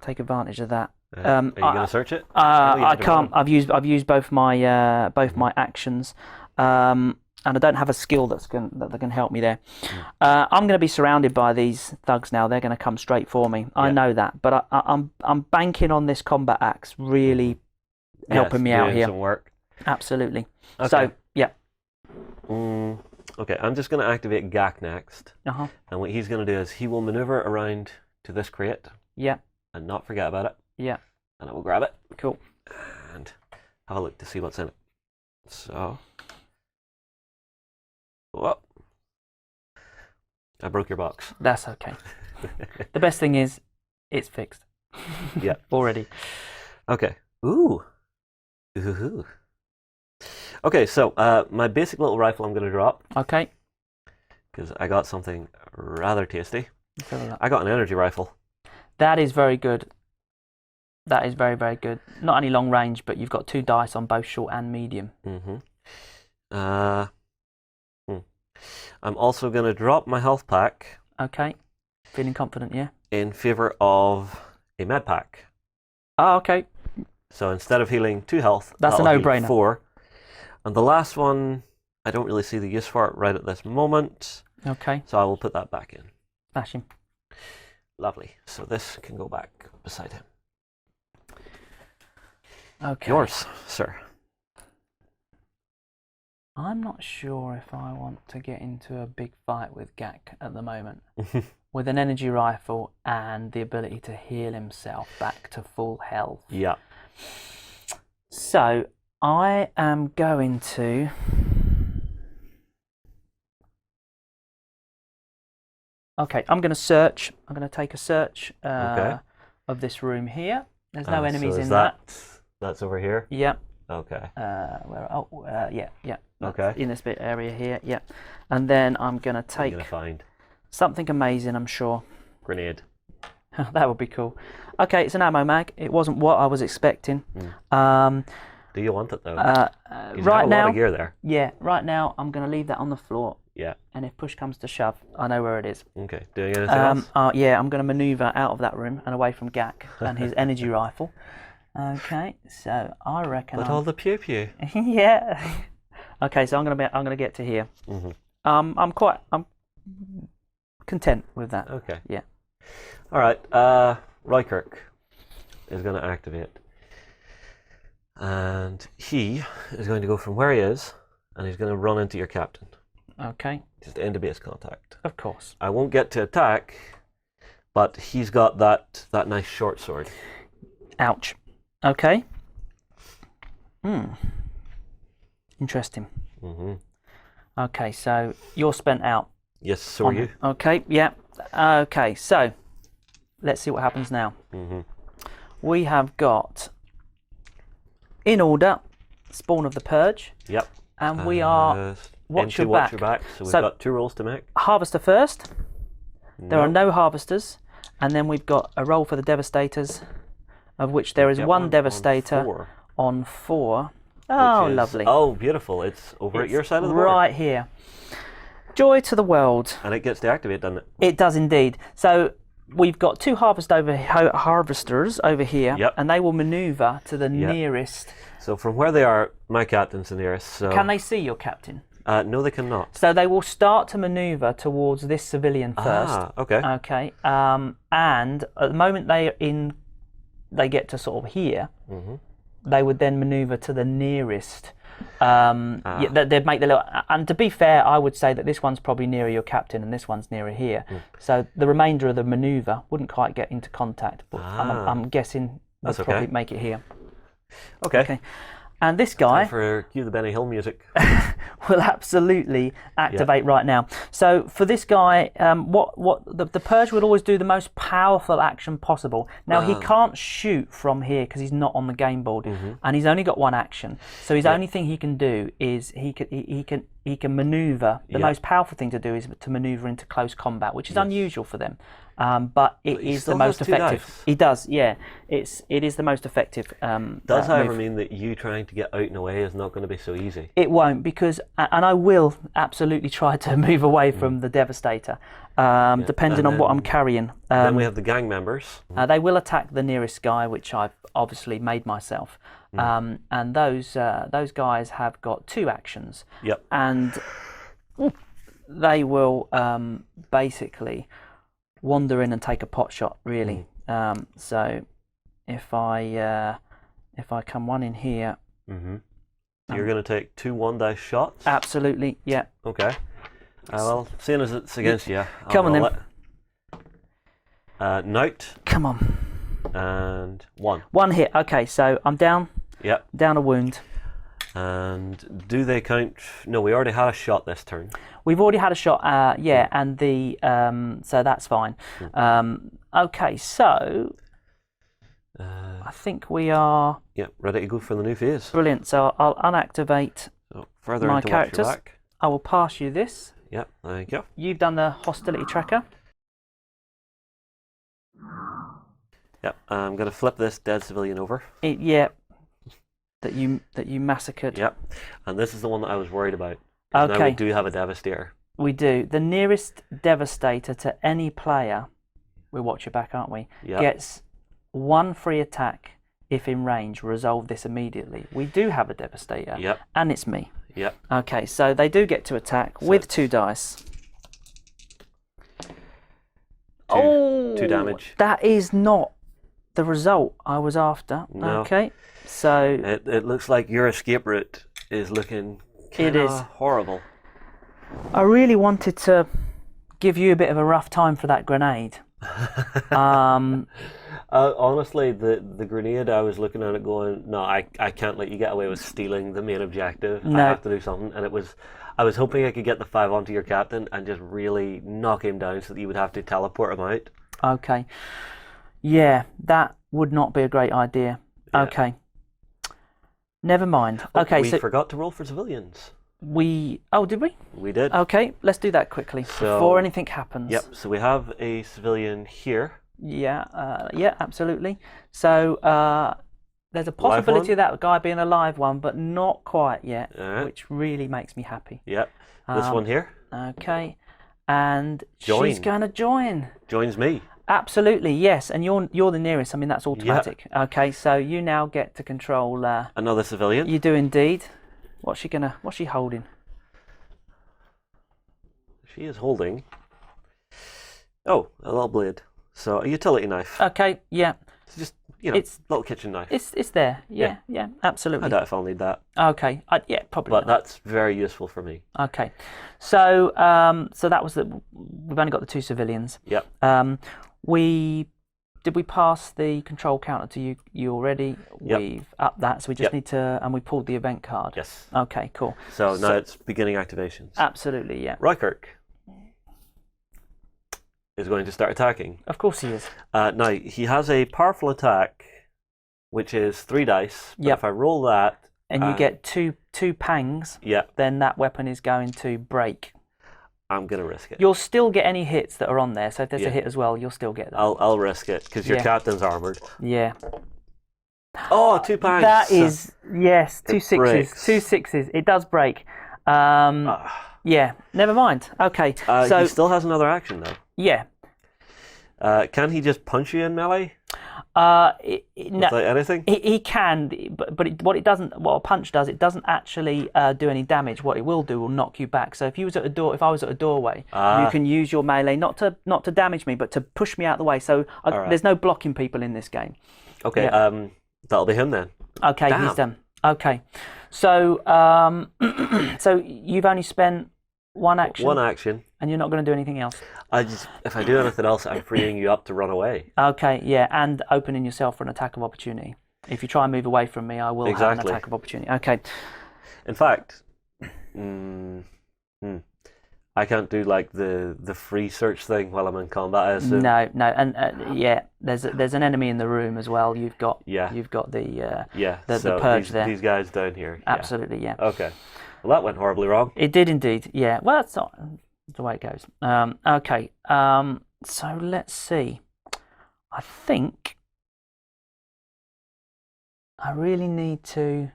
take advantage of that. Are you going to search it? I can't. I've used both my actions, and I don't have a skill that can help me there. I'm going to be surrounded by these thugs now. They're going to come straight for me. I know that, but I'm banking on this combat axe really helping me out here. Some work. Absolutely. Okay. So yeah. Okay, I'm just going to activate Gak next. And what he's going to do is he will maneuver around to this crate. Yeah. And not forget about it. Yeah. And I will grab it. Cool. And have a look to see what's in it. So. Whoa. I broke your box. That's okay. The best thing is, it's fixed. Yeah. Already. Okay. Ooh. Ooh. Okay, so my basic little rifle I'm going to drop. Okay. Because I got something rather tasty. Let's have a look. I got an energy rifle. That is very good. That is very, very good. Not only long range, but you've got 2 dice on both short and medium. I'm also going to drop my health pack Okay. Feeling confident, yeah? in favour of a med pack. Oh, okay. So instead of healing 2 health, That's a that'll heal no-brainer. 4. And the last one, I don't really see the use for it right at this moment. Okay. So I will put that back in. Smashing. Lovely. So this can go back beside him. Okay. Yours, sir. I'm not sure if I want to get into a big fight with Gak at the moment. With an energy rifle and the ability to heal himself back to full health. Yeah. So I am going to... Okay, I'm going to search. I'm going to take a search Okay. of this room here. There's no enemies so in is that. That's over here? Yep. Okay. Yeah. That's Okay. in this bit area here. Yeah. And then I'm going to What are you take going to find? something amazing, I'm sure. Grenade. That would be cool. Okay, it's an ammo mag. It wasn't what I was expecting. Do you want it though? You Right have a lot now, of gear there. yeah, right now I'm going to leave that on the floor. Yeah. And if push comes to shove, I know where it is. Okay. Doing anything else? Yeah, I'm going to maneuver out of that room and away from Gak and his energy rifle. Okay, so I reckon. But all the pew pew. Yeah. Okay, so I'm gonna get to here. I'm content with that. Okay. Yeah. All right. Rykirk is going to activate, and he is going to go from where he is, and he's going to run into your captain. Okay. Just end of base contact. Of course. I won't get to attack, but he's got that nice short sword. Ouch. Okay. Interesting. Okay, so you're spent out. Yes, so are you. Okay, yeah. Okay, so let's see what happens now. We have got, in order, Spawn of the Purge. Yep. And we are watch your back. So we've got 2 rolls to make. Harvester first. There are Nope. no harvesters. And then we've got a roll for the Devastators, of which there is Get one on Devastator 4, on 4. Oh, which is- lovely. Oh, beautiful. It's over at It's your side of the board. right here. Joy to the world. And it gets to activate, doesn't it? It does indeed. So we've got 2 harvesters over here, Yep. and they will maneuver to the nearest. So from where they are, my captain's the nearest. So Can they see your captain? no, they cannot. So they will start to maneuver towards this civilian first. Ah, okay. Okay. And at the moment they get to sort of here, they would then maneuver to the nearest. They'd make the little. And to be fair, I would say that this one's probably nearer your captain, and this one's nearer here. So the remainder of the maneuver wouldn't quite get into contact. But I'm guessing they'll That's okay. probably make it here. Okay. Okay. And this guy Time for cue the Benny Hill music. will absolutely activate right now. So for this guy, the Purge would always do the most powerful action possible. Now he can't shoot from here because he's not on the game board, and he's only got 1 action. So his only thing he can do is he can maneuver. The most powerful thing to do is to maneuver into close combat, which is unusual for them. But it he is still the most has 2 effective. dice. He does, yeah. It is the most effective. Does, however, move. mean that you trying to get out and away is not going to be so easy? It won't, because, and I will absolutely try to move away from the Devastator, depending on what I'm carrying. Then we have the gang members. They will attack the nearest guy, which I've obviously made myself. And those guys have got 2 actions. Yep. And they will basically wander in and take a pot shot, really. So if I come 1 in here, You're going to take 2 1-dice shots? absolutely, yeah. Okay. Well, seeing as it's against you, Come on then. Note Come on. and 1. 1 hit. Okay, so I'm down Yep. a wound. And do they count? No, we already had a shot this turn. We've already had a shot, and the so that's fine. Okay, so I think we are Yep, ready to go for the new phase. brilliant. So I'll unactivate. So further My into watch your characters. back. I will pass you this. Yep, thank you. You've done the hostility tracker. Yep, I'm going to flip this dead civilian over. That you massacred. Yep, and this is the one that I was worried about. 'Cause now Okay. we do have a Devastator. We do. The nearest devastator to any player, we watch your back, aren't we? Yep. Gets 1 free attack if in range. Resolve this immediately. We do have a devastator, Yep. and it's me. Yep. Okay, so they do get to attack with 2 dice. Two damage. That is not the result I was after. No. Okay, so It looks like your escape route is looking kind is. of horrible. I really wanted to give you a bit of a rough time for that grenade. Honestly, the grenade, I was looking at it going, no, I can't let you get away with stealing the main objective. No. I have to do something. And I was hoping I could get the 5 onto your captain and just really knock him down so that you would have to teleport him out. Okay. Yeah, that would not be a great idea. Yeah. Okay. Never mind. Okay, we so forgot to roll for civilians. Oh, did we? We did. Okay, let's do that quickly before anything happens. Yep, so we have a civilian here. Yeah, absolutely. So there's a possibility of that guy being a live one, but not quite yet, Alright. which really makes me happy. Yep, this one here. Okay, and Join. she's going to join. Joins me. Absolutely, yes, and you're the nearest. I mean, that's automatic. Yep. Okay, so you now get to control. Another civilian. You do indeed. What's she holding? She is holding. Oh, a little blade. So a utility knife. Okay, yeah. It's just it's little kitchen knife. It's there. Yeah, absolutely. I doubt if I'll need that. Okay, yeah, probably. But not. that's very useful for me. Okay, so so that was we've only got the 2 civilians. Yep. Did we pass the control counter to you already? Yep. We've upped that, so we just need to, and we pulled the event card. Yes. Okay, cool. So now it's beginning activations. Absolutely, yeah. Rykirk is going to start attacking. Of course he is. Now, he has a powerful attack, which is 3 dice. But Yep. if I roll that... And you get two pangs, then that weapon is going to break. I'm going to risk it. You'll still get any hits that are on there, so if there's Yeah. a hit as well, you'll still get that. I'll risk it, because your Yeah. captain's armoured. Yeah. Oh, 2 pangs! That is, yes, 2 sixes. breaks. 2 sixes. It does break. Yeah, never mind. Okay, so... He still has another action, though. Yeah. Can he just punch you in melee? No, Without anything? he can, but what a punch does, it doesn't actually do any damage. What it will do will knock you back. So if I was at a doorway, you can use your melee not to damage me, but to push me out of the way. So there's no blocking people in this game. Okay, Yeah. that'll be him then. Okay, Damn. he's done. Okay, so so you've only spent 1 action. 1 action. And you're not going to do anything else. If I do anything else, I'm freeing you up to run away. Okay, yeah, and opening yourself for an attack of opportunity. If you try and move away from me, I will have an attack of opportunity. Okay. In fact, I can't do like the free search thing while I'm in combat, I assume. No, and yeah, there's an enemy in the room as well. You've got the so Purge there. These guys down here. Absolutely, yeah. Okay. Well, that went horribly wrong. It did indeed, yeah. Well, that's not the way it goes. Okay, so let's see. I think I really need to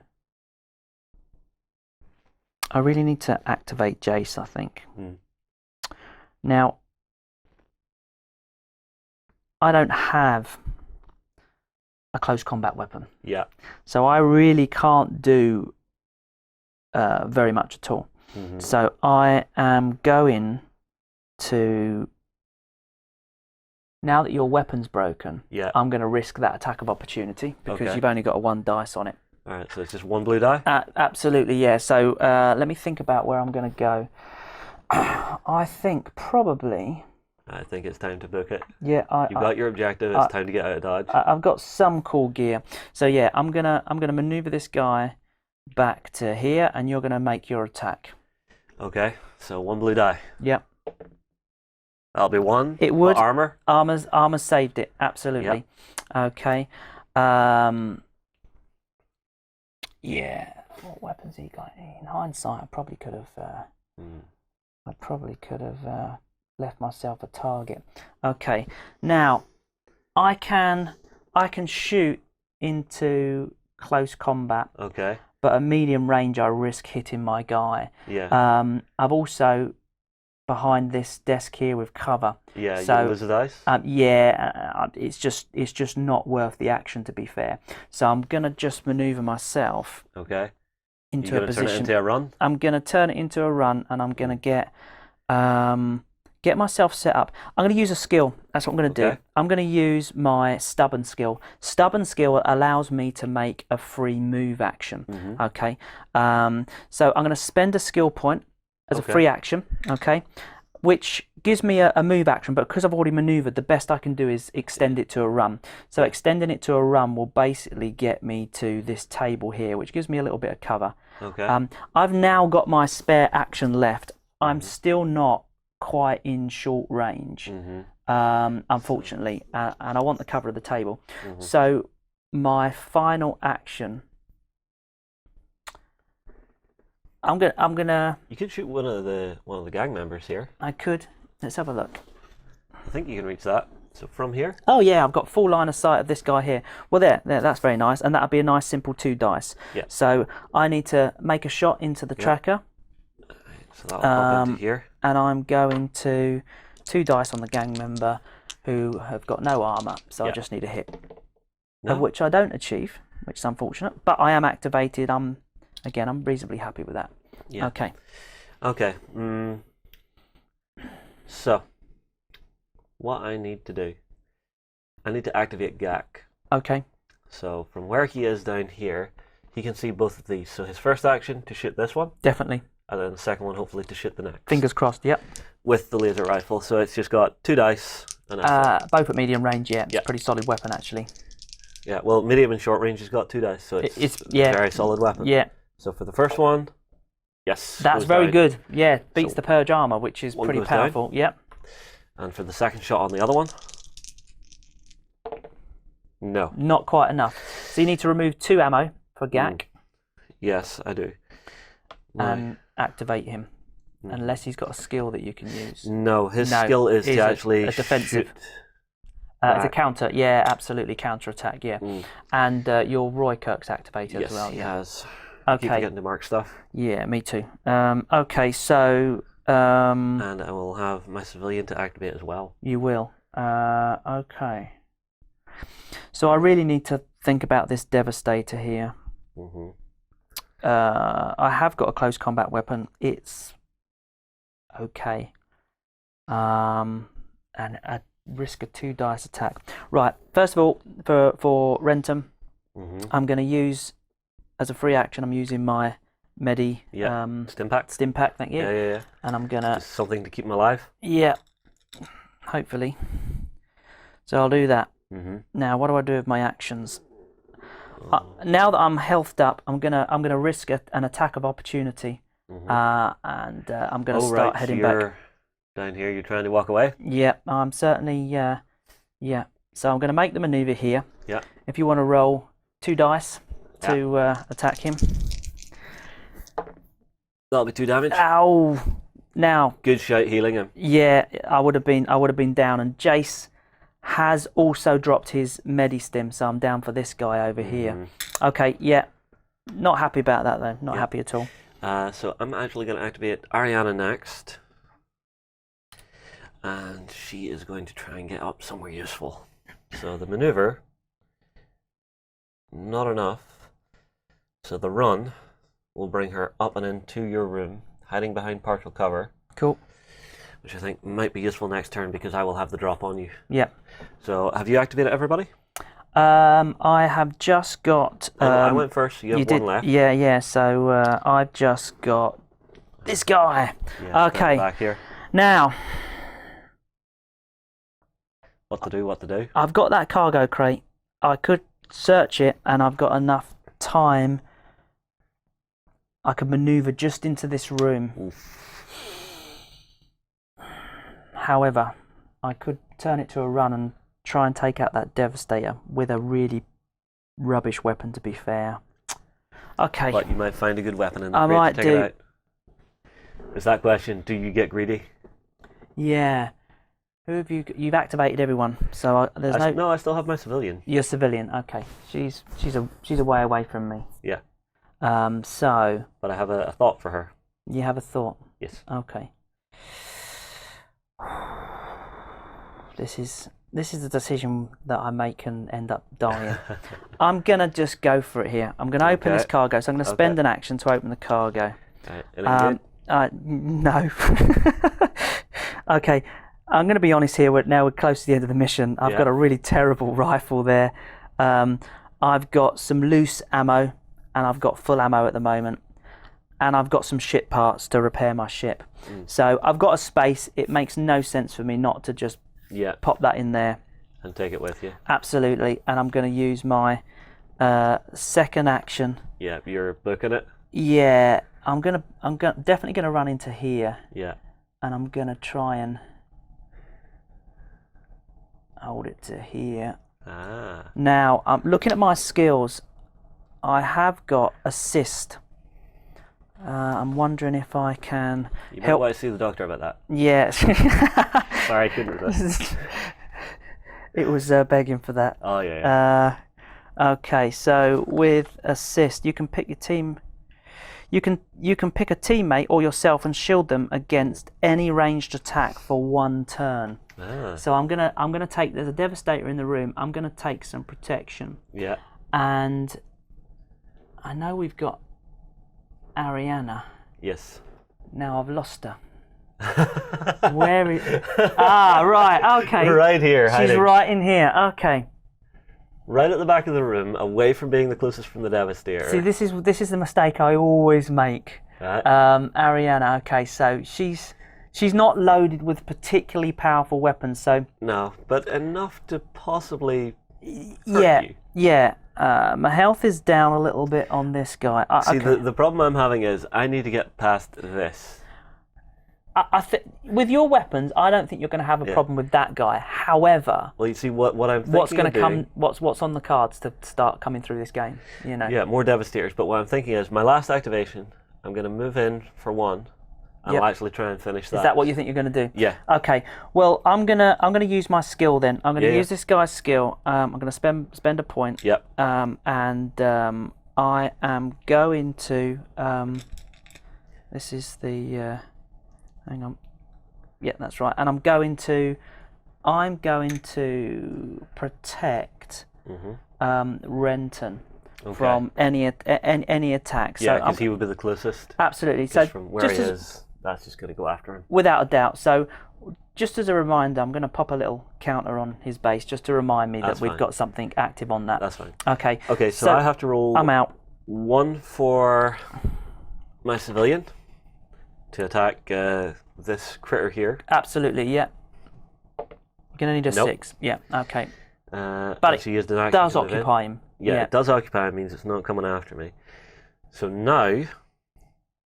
activate Jace, I think. Now, I don't have a close combat weapon. Yeah. So I really can't do very much at all. So I am going to, now that your weapon's broken, I'm going to risk that attack of opportunity because you've only got a 1 dice on it. All right, so it's just 1 blue die? Absolutely, yeah. So let me think about where I'm going to go. I think probably... I think it's time to book it. Yeah, You've got your objective, it's time to get out of Dodge. I've got some cool gear. So yeah, I'm gonna maneuver this guy back to here, and you're gonna make your attack. Okay, so 1 blue die. Yep. That'll be 1. It would. Armor? Armor saved it, absolutely. Yep. Okay. Yeah. What weapons he got? In hindsight, I probably could have. Left myself a target. Okay. Now, I can shoot into close combat. Okay. But at medium range, I risk hitting my guy. Yeah. I've also behind this desk here with cover. Yeah, so you lose the dice. It's just not worth the action, to be fair. So I'm gonna just maneuver myself Okay. into You're a gonna turn it position. into a run. I'm gonna turn it into a run, and I'm gonna get myself set up. I'm going to use a skill. That's what I'm going to Okay. do. I'm going to use my stubborn skill. Stubborn skill allows me to make a free move action. Okay. So I'm going to spend a skill point as a free action. Okay. Which gives me a move action, but because I've already maneuvered, the best I can do is extend it to a run. So extending it to a run will basically get me to this table here, which gives me a little bit of cover. Okay. I've now got my spare action left. I'm still not quite in short range, unfortunately, and I want the cover of the table. So my final action, I'm gonna. You could shoot one of the gang members here. I could. Let's have a look. I think you can reach that. So from here. Oh yeah, I've got full line of sight of this guy here. Well, there, that's very nice, and that'll be a nice simple 2 dice. Yeah. So I need to make a shot into the tracker. So that'll pop into here. And I'm going to 2 dice on the gang member who have got no armor, so I just need a hit, of which I don't achieve, which is unfortunate. But I am activated. I'm reasonably happy with that. Yeah. Okay. Okay. So, what I need to do, I need to activate Gak. Okay. So from where he is down here, he can see both of these. So his first action to shoot this one. Definitely. And then the second one, hopefully, to shoot the next. Fingers crossed. Yep. With the laser rifle, so it's just got 2 dice and that's it. Both at medium range. Yeah. Yep. Pretty solid weapon, actually. Yeah. Well, medium and short range has got 2 dice, so it's a very solid weapon. Yeah. So for the first one, yes. That's goes very down. good. Yeah. Beats So the Purge armor, which is one pretty goes down. powerful. Yep. And for the second shot on the other one, no. Not quite enough. So you need to remove 2 ammo for Gak Yes, I do. and activate him, unless he's got a skill that you can use. No, his skill is to actually a defensive. shoot. It's a counter, yeah, absolutely counter attack, yeah. And your Roy Kirk's activated Yes, as well, he yeah. has. I keep Okay, forgetting to mark stuff. yeah, me too. Okay, so And I will have my civilian to activate as well. you will. Okay. So I really need to think about this Devastator here. I have got a close combat weapon. It's okay. And I risk a 2 dice attack. Right. First of all, for Rentum, I'm going to use as a free action. I'm using my Medi. Stimpack. Stimpack. Thank you. Yeah. And I'm gonna. Just something to keep him alive. Yeah. Hopefully. So I'll do that. Now, what do I do with my actions? Now that I'm healthed up, I'm gonna risk an attack of opportunity, and I'm gonna start heading back. Down here, you're trying to walk away. Yeah, I'm certainly. Yeah. So I'm gonna make the maneuver here. Yeah. If you want to roll 2 dice to attack him. That'll be 2 damage. Ow! Now. Good shout healing him. Yeah, I would have been down, and Jace has also dropped his Medistim, so I'm down for this guy over here. Okay, yeah. Not happy about that though. Not happy at all. So I'm actually going to activate Ariana next. And she is going to try and get up somewhere useful. So the maneuver, not enough. So the run will bring her up and into your room, hiding behind partial cover. Cool. Which I think might be useful next turn because I will have the drop on you. Yeah. So have you activated everybody? I have just got. I went first. So you have one left. Yeah. So I've just got this guy. Yeah, okay. Back here. Now. What to do? I've got that cargo crate. I could search it, and I've got enough time. I could maneuver just into this room. Oof. However, I could turn it to a run and try and take out that Devastator with a really rubbish weapon, to be fair. Okay. But you might find a good weapon in the I crate might to take it out. Is that question, do you get greedy? Yeah. Who have you? You've activated everyone, so there's No, I still have my civilian. You're civilian. Okay. She's a way away from me. Yeah. So. But I have a thought for her. You have a thought. Yes. Okay. This is the decision that I make and end up dying. I'm gonna just go for it here. I'm gonna open this cargo. So I'm gonna spend an action to open the cargo. No. Okay. I'm going to be honest here. We're close to the end of the mission. I've got a really terrible rifle there. I've got some loose ammo, and I've got full ammo at the moment. And I've got some ship parts to repair my ship. So I've got a space. It makes no sense for me not to just pop that in there. And take it with you. Absolutely. And I'm going to use my second action. Yeah, you're booking it? Yeah. I'm definitely going to run into here. Yeah. And I'm going to try and hold it to here. Now, I'm looking at my skills. I have got assist. I'm wondering if I can You help. might want to see the doctor about that. Yes. Sorry, I couldn't resist. It was begging for that. Oh, yeah. Okay, so with assist, you can pick your team. You can pick a teammate or yourself and shield them against any ranged attack for 1 turn. So I'm gonna take. There's a devastator in the room. I'm gonna take some protection. Yeah. And I know we've got Ariana. Yes. Now I've lost her. Where is? Right. Okay. Right here. She's hiding. right in here. Okay. Right at the back of the room, away from being the closest from the devastator. See, this is the mistake I always make. Right. Ariana. Okay, so she's not loaded with particularly powerful weapons. So No, but enough to possibly hurt you. Yeah. My health is down a little bit on this guy. See, okay. the problem I'm having is I need to get past this. With your weapons, I don't think you're going to have a problem with that guy. However, Well, you see what I'm thinking. what's going of to come? doing- What's on the cards to start coming through this game? You know. Yeah, more devastators. But what I'm thinking is my last activation. I'm going to move in for 1. And Yep. I'll actually try and finish that. Is that what you think you're going to do? Yeah. Okay. Well, I'm gonna use my skill then. I'm gonna Yeah. use this guy's skill. I'm gonna spend a point. Yep. And I am going to. This is the. Hang on. Yeah, that's right. And I'm going to protect Renton from any attack. Yeah, So because he would be the closest. absolutely. So From where he is, that's just going to go after him. without a doubt. So just as a reminder, I'm going to pop a little counter on his base just to remind me That's that we've fine. got something active on that. That's fine. Okay. Okay, so I have to roll I'm out. 1 for my civilian to attack this critter here. Absolutely. Yeah. You're going to need a Nope. 6. Yeah. Okay. But she used an action Does to move in. occupy him. Yeah, it does occupy. It means it's not coming after me. So now,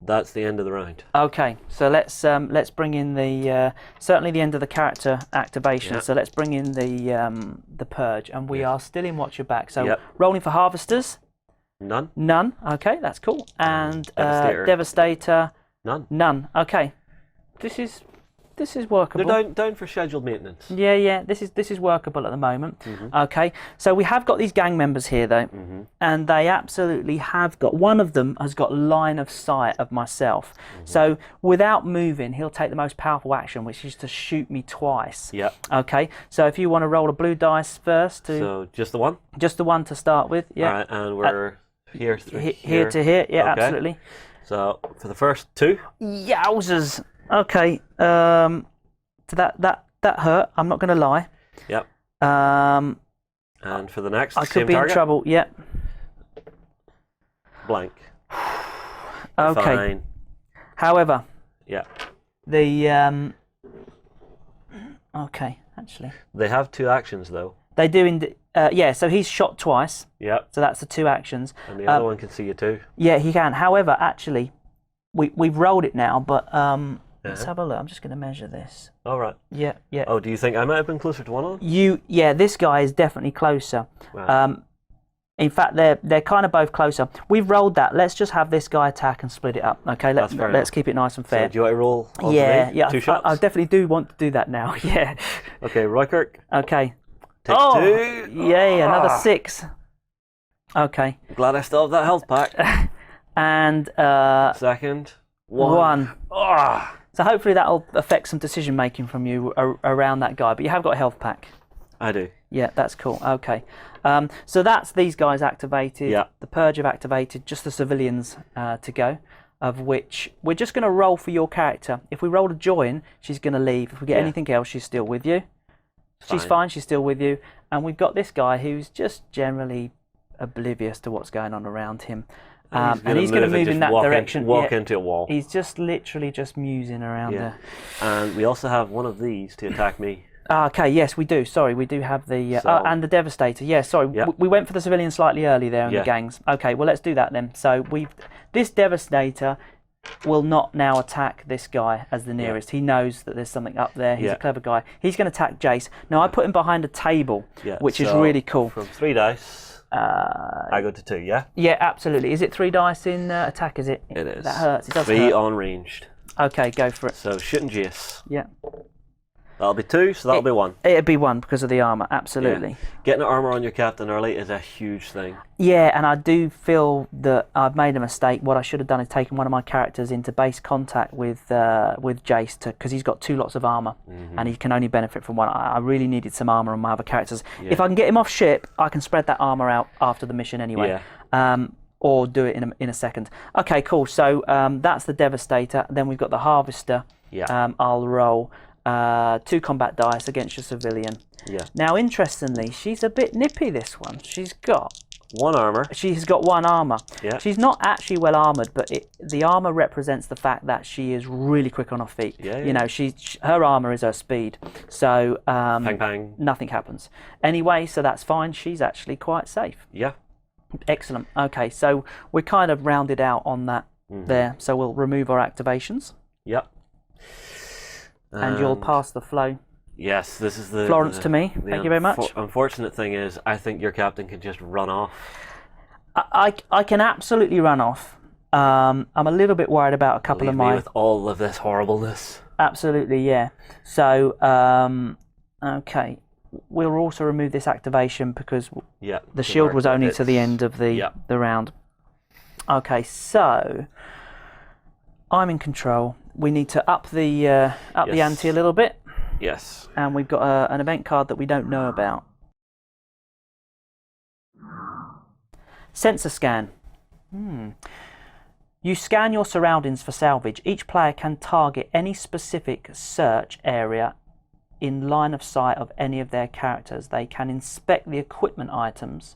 that's the end of the round. Okay, so let's bring in the certainly the end of the character activation. Yeah. So let's bring in the purge, and we are still in watch your back. So Yep. rolling for harvesters, None. none. Okay, that's cool. And Devastator. devastator, None. none. Okay, this is workable. They're down for scheduled maintenance. Yeah. This is workable at the moment. Mm-hmm. Okay, so we have got these gang members here though, and they absolutely have got. One of them has got line of sight of myself. So without moving, he'll take the most powerful action, which is to shoot me twice. Yep. Okay, so if you want to roll a blue dice first, So just the one? just the one to start with. Yeah. All right, and we're here through Here to here. Yeah, Okay. absolutely. So for the first 2, Yowzers. Okay. So that hurt. I'm not going to lie. yep. Um, And for the next, I same could be target, in trouble. Yeah. blank. Okay. Fine. However, Yeah. the okay, actually, They have 2 actions though. they do. Yeah. So he's shot twice. Yep. So that's the 2 actions. And the other one can see you too. Yeah, he can. However, actually, we've rolled it now, but let's have a look. I'm just going to measure this. All right. Yeah. Oh, do you think I might have been closer to one of them? Yeah, this guy is definitely closer. Right. In fact, they're kind of both closer. We've rolled that. Let's just have this guy attack and split it up. Okay, That's fair let's enough. keep it nice and So fair. do you want to roll? All Yeah, three? yeah. 2 shots. I definitely do want to do that now. Yeah. Okay, Roykirk. Okay. Take 2. Yay! Another 6. Okay. Glad I still have that health pack. And Second. 1. So hopefully that'll affect some decision making from you around that guy. But you have got a health pack. I do. Yeah, that's cool. Okay. So that's these guys activated. Yeah. The Purge have activated. Just the civilians to go. Of which we're just going to roll for your character. If we roll a join, she's going to leave. If we get anything else, she's still with you. She's fine. She's still with you. And we've got this guy who's just generally oblivious to what's going on around him. And he's going to move in that direction. Walk into a wall. He's just literally just musing around there. And we also have one of these to attack me. Okay, yes, we do. Sorry, we do have the... and the Devastator. Yeah, sorry. We went for the civilian slightly early there in the gangs. Okay, well, let's do that then. So this Devastator will not now attack this guy as the nearest. He knows that there's something up there. He's a clever guy. He's going to attack Jace. Now, I put him behind a table, which is really cool. From 3 dice, I go to 2, yeah? Yeah, absolutely. Is it 3 dice in attack, is it? It is. That hurts. It does 3 hurt. on ranged. Okay, go for it. So shooting Jace. Yeah. That'll be 2, so that'll be 1. It'd be 1 because of the armour, absolutely. Yeah. Getting armour on your captain early is a huge thing. Yeah, and I do feel that I've made a mistake. What I should have done is taken one of my characters into base contact with Jace, because he's got 2 lots of armour, and he can only benefit from 1. I really needed some armour on my other characters. If I can get him off ship, I can spread that armour out after the mission anyway. Or do it in a second. Okay, cool. So that's the Devastator. Then we've got the Harvester. I'll roll 2 combat dice against your civilian. Now, interestingly, she's a bit nippy, this one. She's got 1 armour. She's got 1 armour. She's not actually well armoured, but the armour represents the fact that she is really quick on her feet. You know, her armour is her speed. So Bang, bang. Nothing happens. Anyway, so that's fine. She's actually quite safe. Excellent. Okay, so we're kind of rounded out on that there. So we'll remove our activations. And you'll pass the flow. Yes, this is the... Florence to me. Thank you very much. Unfortunate thing is, I think your captain can just run off. I can absolutely run off. I'm a little bit worried about a couple of my... with all of this horribleness. Absolutely, yeah. So, okay. We'll also remove this activation because the shield was only to the end of the round. Okay, so I'm in control. We need to up the ante a little bit. Yes. And we've got an event card that we don't know about. Sensor scan. You scan your surroundings for salvage. Each player can target any specific search area in line of sight of any of their characters. They can inspect the equipment items.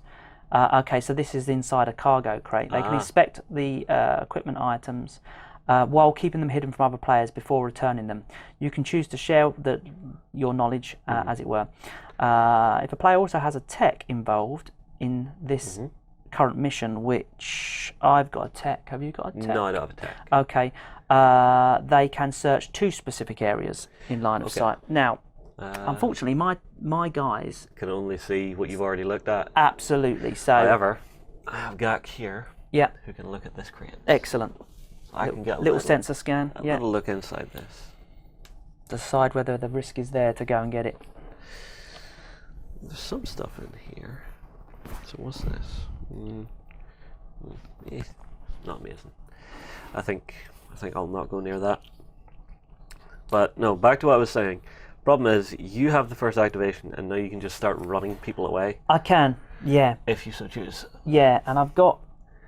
Okay, so this is inside a cargo crate. They can inspect the equipment items while keeping them hidden from other players before returning them. You can choose to share your knowledge, as it were. If a player also has a tech involved in this current mission, which I've got a tech. Have you got a tech? No, I don't have a tech. Okay. They can search 2 specific areas in line of sight. Now, unfortunately, my guys can only see what you've already looked at. Absolutely. So, however, I have Gak here. Yeah. Who can look at this crate? Excellent. So I can get a little sensor scan. A little look inside this. Decide whether the risk is there to go and get it. There's some stuff in here. So what's this? Not amazing. I think I'll not go near that. But no, back to what I was saying. Problem is, you have the first activation, and now you can just start running people away. I can, yeah. If you so choose. Yeah, and I've got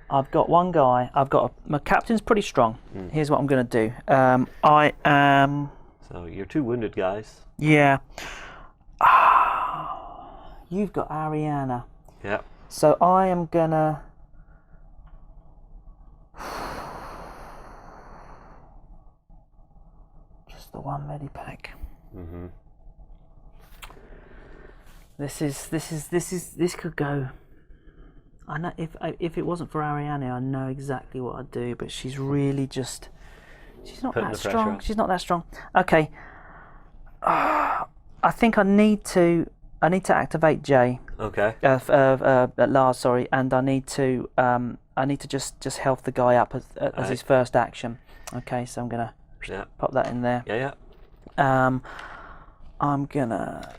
one guy. My captain's pretty strong. Here's what I'm going to do. I am. So you're 2 wounded guys. Yeah. You've got Ariana. Yeah. So I am gonna. Just the 1 medipack. This could go. I know if it wasn't for Ariane, I know exactly what I'd do, but she's really just. She's not that strong. She's not that strong. Okay. I think I need to activate Jay. Okay. Lars, sorry, and I need to just health the guy up as his first action. Okay, so I'm gonna pop that in there. Yeah. I'm gonna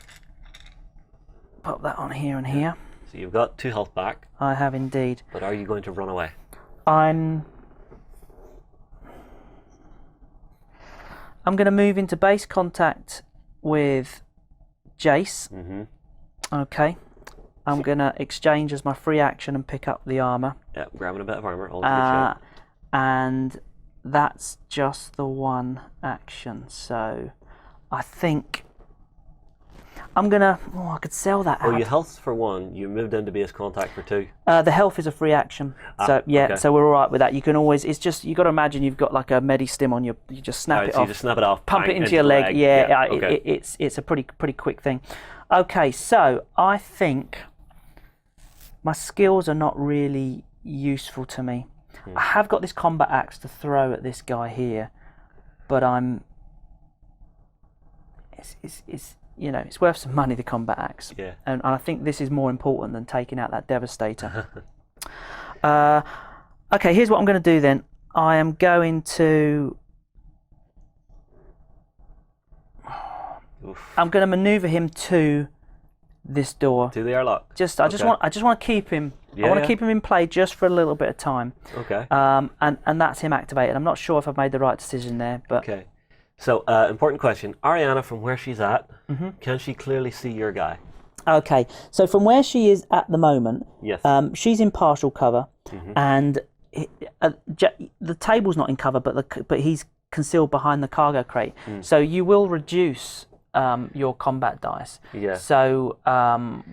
pop that on here and here. So you've got 2 health back. I have indeed. But are you going to run away? I'm going to move into base contact with Jace. Mm-hmm. Okay. I'm going to exchange as my free action and pick up the armor. Yeah, grabbing a bit of armor. Always a good shot. And that's just the one action. So I think I'm going to... Oh, I could sell that out. Oh, your health's for 1. You moved into base contact for 2. The health is a free action. So yeah, okay. so we're all right with that. You can always... It's just... You've got to imagine you've got like a Medi-Stim on your... You just snap it so off. you just snap it off. Pump bang, it into your leg. Yeah, okay. It's a pretty quick thing. Okay, so I think my skills are not really useful to me. I have got this combat axe to throw at this guy here, but I'm... It's you know, it's worth some money, the combat axe. Yeah. And I think this is more important than taking out that Devastator. Okay, here's what I'm going to do then. I am going to... Oof. I'm going to maneuver him to this door. To the airlock. I just want to keep him. I want to keep him in play just for a little bit of time. Okay. And that's him activated. I'm not sure if I've made the right decision there, but Okay. So, important question. Ariana, from where she's at, can she clearly see your guy? okay. So from where she is at the moment, Yes. she's in partial cover, and the table's not in cover, but he's concealed behind the cargo crate. So you will reduce your combat dice. Yeah. So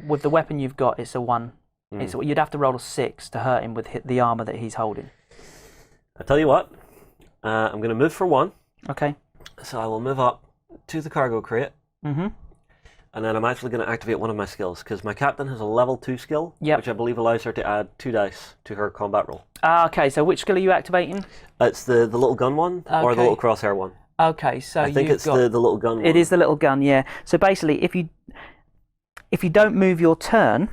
with the weapon you've got, it's a 1. You'd have to roll a 6 to hurt him with the armor that he's holding. I tell you what, I'm going to move for 1. Okay. So I will move up to the cargo crate. Mm-hmm. And then I'm actually going to activate one of my skills, because my captain has a level 2 skill, Yep. which I believe allows her to add 2 dice to her combat roll. Okay, so which skill are you activating? It's the little gun one, or the Okay. little crosshair one. Okay, so I think you've it's got... the little gun one. It is the little gun, yeah. So basically, if you don't move your turn,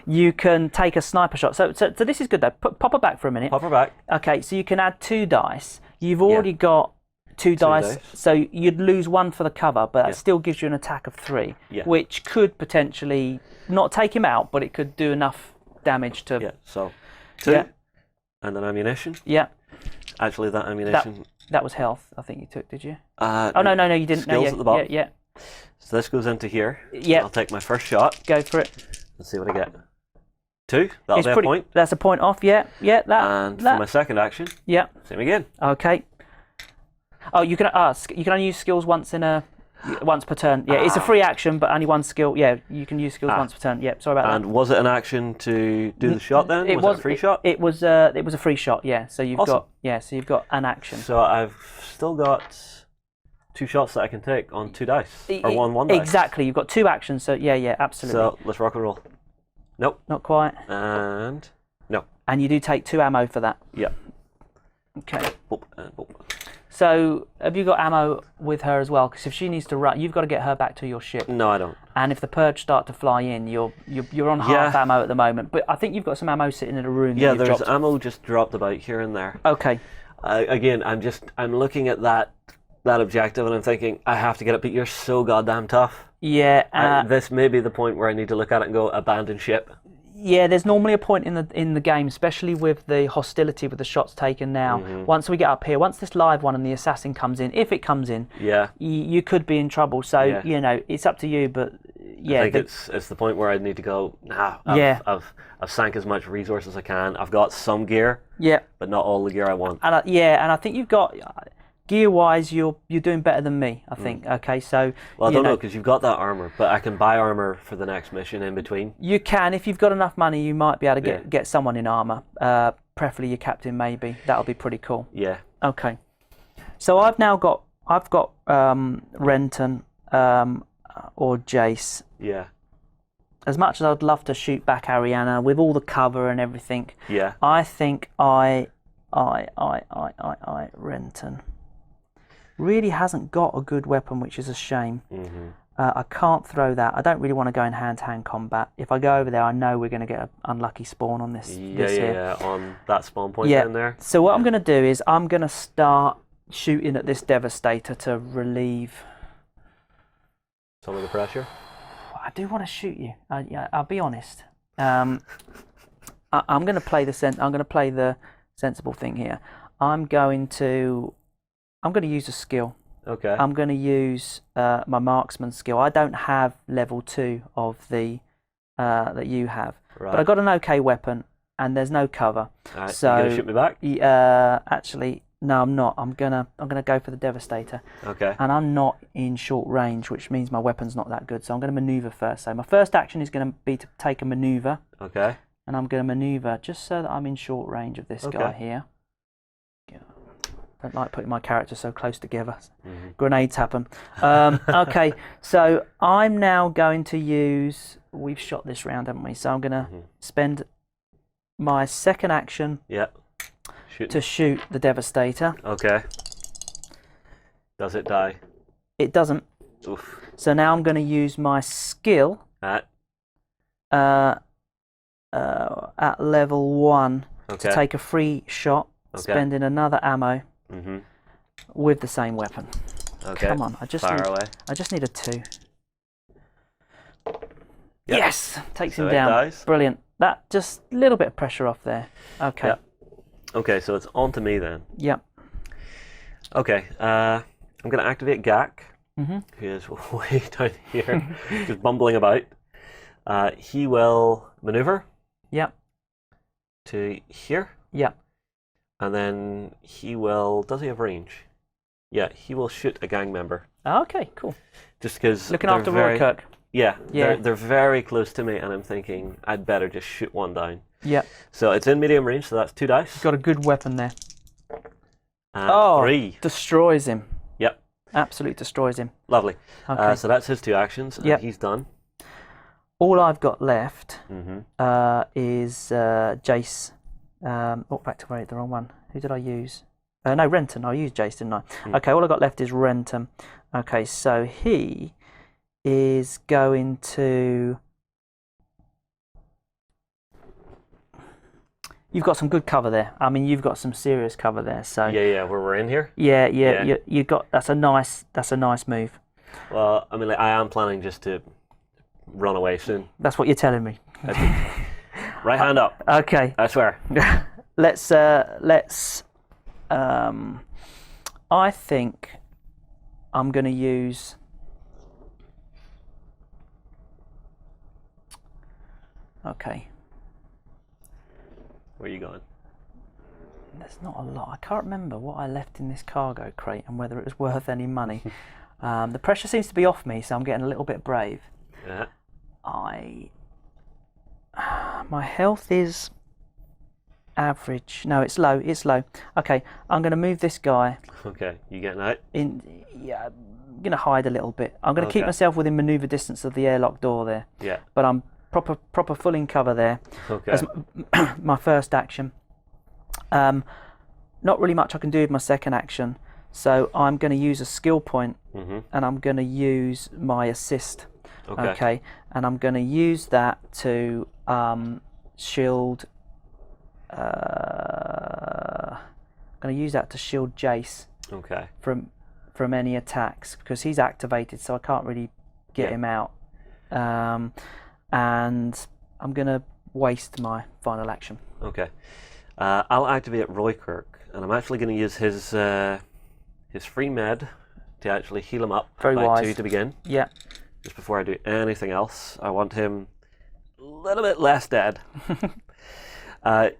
you can take a sniper shot. So this is good though. Pop her back for a minute. Pop her back. Okay, so you can add 2 dice. You've already got 2 dice, so you'd lose 1 for the cover, but that still gives you an attack of 3, which could potentially not take him out, but it could do enough damage to... Yeah, so 2, and then ammunition. Yeah. Actually, that ammunition... That was health, I think you took, did you? Oh, no, you didn't. Skills no, at the bottom. Yeah. So this goes into here. Yeah. I'll take my first shot. Go for it. Let's see what I get. 2. That'll be a point. That's a point off, yeah. And for my second action, same again. Okay. Oh, you can only use skills once per turn. Yeah, it's a free action, but only 1 skill. Yeah, you can use skills once per turn. Yeah, sorry about that. And was it an action to do the shot then? Was it a free shot? It was a free shot. Yeah, so you've got an action. So I've still got 2 shots that I can take on 2 dice, or one dice. Exactly, you've got 2 actions. So yeah, absolutely. So let's rock and roll. Nope. Not quite. And no. And you do take 2 ammo for that. Yep. Okay. Boop and boop. So have you got ammo with her as well? Because if she needs to run, you've got to get her back to your ship. No, I don't. And if the Purge start to fly in, you're on half ammo at the moment. But I think you've got some ammo sitting in a room. Yeah, there's ammo just dropped about here and there. Okay. Again, I'm looking at that objective and I'm thinking, I have to get it, but you're so goddamn tough. Yeah. This may be the point where I need to look at it and go, abandon ship. Yeah, there's normally a point in the game, especially with the hostility with the shots taken now. Once we get up here, once this live one and the assassin comes in, if it comes in, you could be in trouble. So you know, it's up to you. But yeah, I think it's the point where I need to go. I've sank as much resource as I can. I've got some gear, but not all the gear I want. And I think you've got. Gear-wise, you're doing better than me, I think. Okay, so... Well, I don't know, because you've got that armour, but I can buy armour for the next mission in between. You can. If you've got enough money, you might be able to get someone in armour. Preferably your captain, maybe. That'll be pretty cool. Yeah. Okay. So I've got Renton or Jace. Yeah. As much as I'd love to shoot back Ariana with all the cover and everything, I think Renton really hasn't got a good weapon, which is a shame. I can't throw that. I don't really want to go in hand-to-hand combat. If I go over there, I know we're going to get an unlucky spawn on this. Yeah, on that spawn point down there. So what I'm going to do is I'm going to start shooting at this Devastator to relieve some of the pressure. I do want to shoot you. I'll be honest. I'm going to play the sensible thing here. I'm going to use a skill. Okay. I'm going to use my marksman skill. I don't have level 2 of the that you have, Right. but I got an okay weapon, and there's no cover. Alright, So you gonna shoot me back? actually, no, I'm not. I'm gonna go for the Devastator, Okay. and I'm not in short range, which means my weapon's not that good. So I'm going to maneuver first. So my first action is going to be to take a maneuver, Okay. and I'm going to maneuver just so that I'm in short range of this guy here. Don't like putting my characters so close together. Grenades happen. Okay, so I'm now going to use. We've shot this round, haven't we? So I'm going to spend my second action to shoot the Devastator. Okay. Does it die? It doesn't. Oof. So now I'm going to use my skill At level 1 Okay. to take a free shot, spending another ammo with the same weapon. Okay. Come on, I just need a 2. Yep. Yes, takes So him it down. dies. Brilliant. That just a little bit of pressure off there. Okay. Yep. Okay, so it's on to me then. Yep. Okay, I'm going to activate Gak, who is way down here, just bumbling about. He will maneuver Yep. to here, Yep. and then he will. Does he have range? Yeah, he will shoot a gang member. Okay, cool. Just because Looking after Roykirk. Yeah, Yeah. they're very close to me, and I'm thinking I'd better just shoot one down. Yep. So it's in medium range, so that's 2 dice. Got a good weapon there. And 3. Destroys him. Yep. Absolutely destroys him. Lovely. Okay. So that's his 2 actions, and Yep. he's done. All I've got left Mm-hmm. is Jace. Back to the wrong one. Who did I use? No, Renton. I used Jace, didn't I? Okay, all I've got left is Renton. Okay, so he is going to... You've got some good cover there. I mean, you've got some serious cover there. So Yeah, where we're in here. yeah. Yeah. You got that's a nice move. Well, I mean, like, I am planning just to run away soon. That's what you're telling me. Right hand up. Okay. I swear. let's. I think I'm going to use. Okay. Where are you going? There's not a lot. I can't remember what I left in this cargo crate and whether it was worth any money. The pressure seems to be off me, so I'm getting a little bit brave. Yeah. My health is average. No, it's low. It's low. Okay, I'm going to move this guy Okay, you getting out? in. Yeah, I'm going to hide a little bit. I'm going to keep Okay. myself within manoeuvre distance of the airlock door there. Yeah. But I'm proper full in cover there. Okay. As my first action. Not really much I can do with my second action, so I'm going to use a skill point, and I'm going to use my assist. Okay, and I'm going to use that to shield. I'm going to use that to shield Jace Okay. from any attacks because he's activated, so I can't really get him out. And I'm going to waste my final action. Okay. I'll activate Roykirk, and I'm actually going to use his free med to actually heal him up Very by wise. 2 to begin. Yeah. Just before I do anything else, I want him a little bit less dead.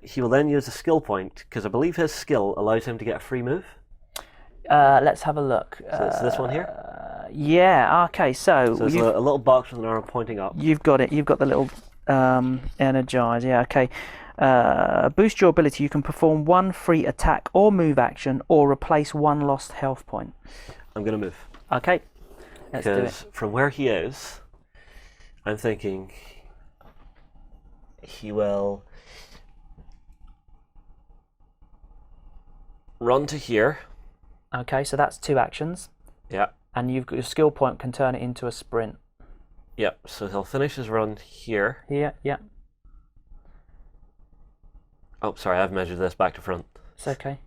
He will then use a skill point, because I believe his skill allows him to get a free move. Let's have a look. So it's this one here. Yeah. Okay. So there's a little box with an arrow pointing up. You've got it. You've got the little energize. Yeah. Okay. Boost your ability. You can perform one free attack or move action, or replace one lost health point. I'm going to move. Okay. Let's do it. Because from where he is, I'm thinking he will run to here. Okay. So that's 2 actions, Yeah. and you've got your skill point can turn it into a sprint. Yep. So he'll finish his run here. Here. Yeah. Oh, sorry, I've measured this back to front. It's okay.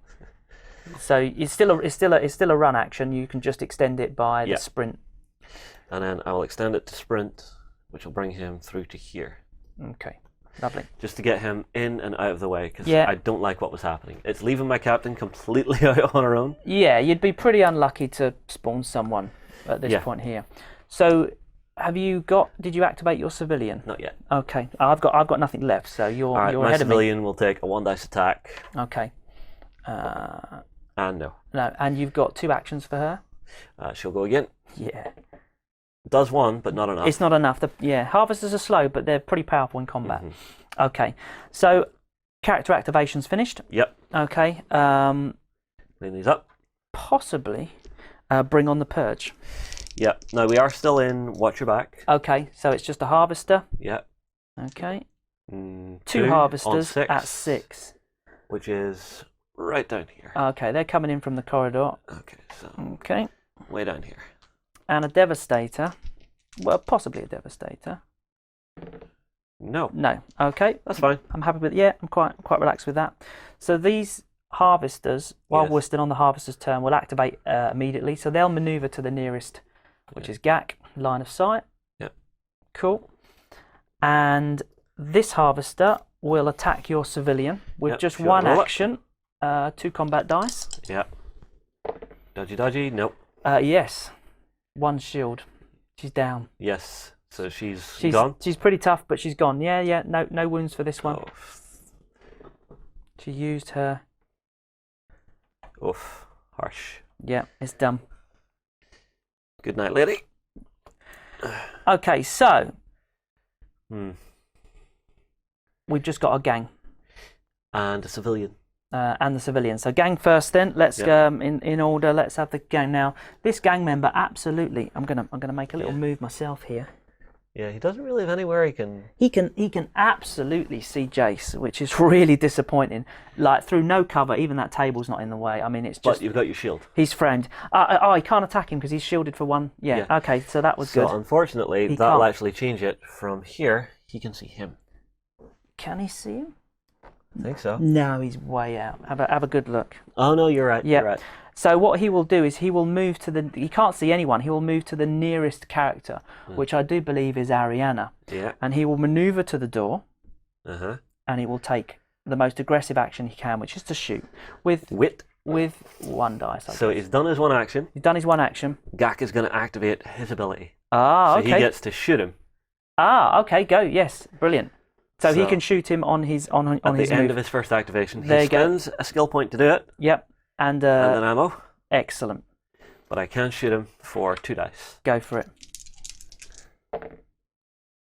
So it's still a run action. You can just extend it by the sprint. And then I will extend it to sprint, which will bring him through to here. Okay. Lovely. just to get him in and out of the way, because Yeah. I don't like what was happening. It's leaving my captain completely out on her own. Yeah, you'd be pretty unlucky to spawn someone at this Yeah. point here. So, did you activate your civilian? Not yet. Okay, I've got nothing left, so you're All right, you're my ahead of me. civilian will take a 1 dice attack, Okay. and no. No, and you've got 2 actions for her. She'll go again. Yeah. Does 1, but not enough. It's not enough. Harvesters are slow, but they're pretty powerful in combat. Mm-hmm. Okay, so character activation's finished. Yep. Okay, Clean these up. possibly bring on the Purge. Yep. Now we are still in Watch Your Back. Okay, so it's just a harvester. Yep. Okay, 2 2 on harvesters 6, at 6. which is right down here. Okay, they're coming in from the corridor. Okay, so Okay, way down here. and a devastator. Well, possibly a devastator. No, No. Okay, that's fine. I'm happy with. Yeah, I'm quite relaxed with that. So these harvesters, while Yes. we're still on the harvester's turn, will activate immediately. So they'll maneuver to the nearest, which is GAC, line of sight. Yep. Cool. And this harvester will attack your civilian with Yep, just sure, one roll it. action. 2 combat dice. Yep. Dodgy. Nope. Yes. 1 shield. She's down. Yes. So she's She's gone. She's pretty tough, but she's gone. Yeah. No wounds for this one. Oh. She used her. Oof. Harsh. Yeah, it's done. Good night, lady. Okay, so Hmm. we've just got a gang And a civilian. and the civilian. So gang first, then let's Yep. go in order. Let's have the gang now. This gang member, absolutely. I'm gonna make a little Yeah. move myself here. Yeah, he doesn't really have anywhere he can. He can absolutely see Jace, which is really disappointing. Like through no cover, even that table's not in the way. I mean, it's But just you've got your shield. he's framed. Oh, he can't attack him because he's shielded for 1. Yeah. Yeah. Okay, so that was So good. unfortunately, He that'll can't. actually change it. From here, he can see him. Can he see him? I think so. No, he's way out. Have a good look. Oh no, you're right. Yeah. You're right. So what he will do is he will move to the. He can't see anyone. He will move to the nearest character, which I do believe is Ariana, Yeah. and he will maneuver to the door, Uh-huh. and he will take the most aggressive action he can, which is to shoot with Wit. 1 dice. I So guess. he's done his 1 action. He's done his 1 action. Gak is going to activate his ability. Ah, So okay. he gets to shoot him Okay, go. Yes, brilliant. So he So- can shoot him on his on at his the end move. of his first activation. There He you go. spends a skill point to do it, Yep, and and an ammo. excellent. But I can shoot him for 2 dice. Go for it.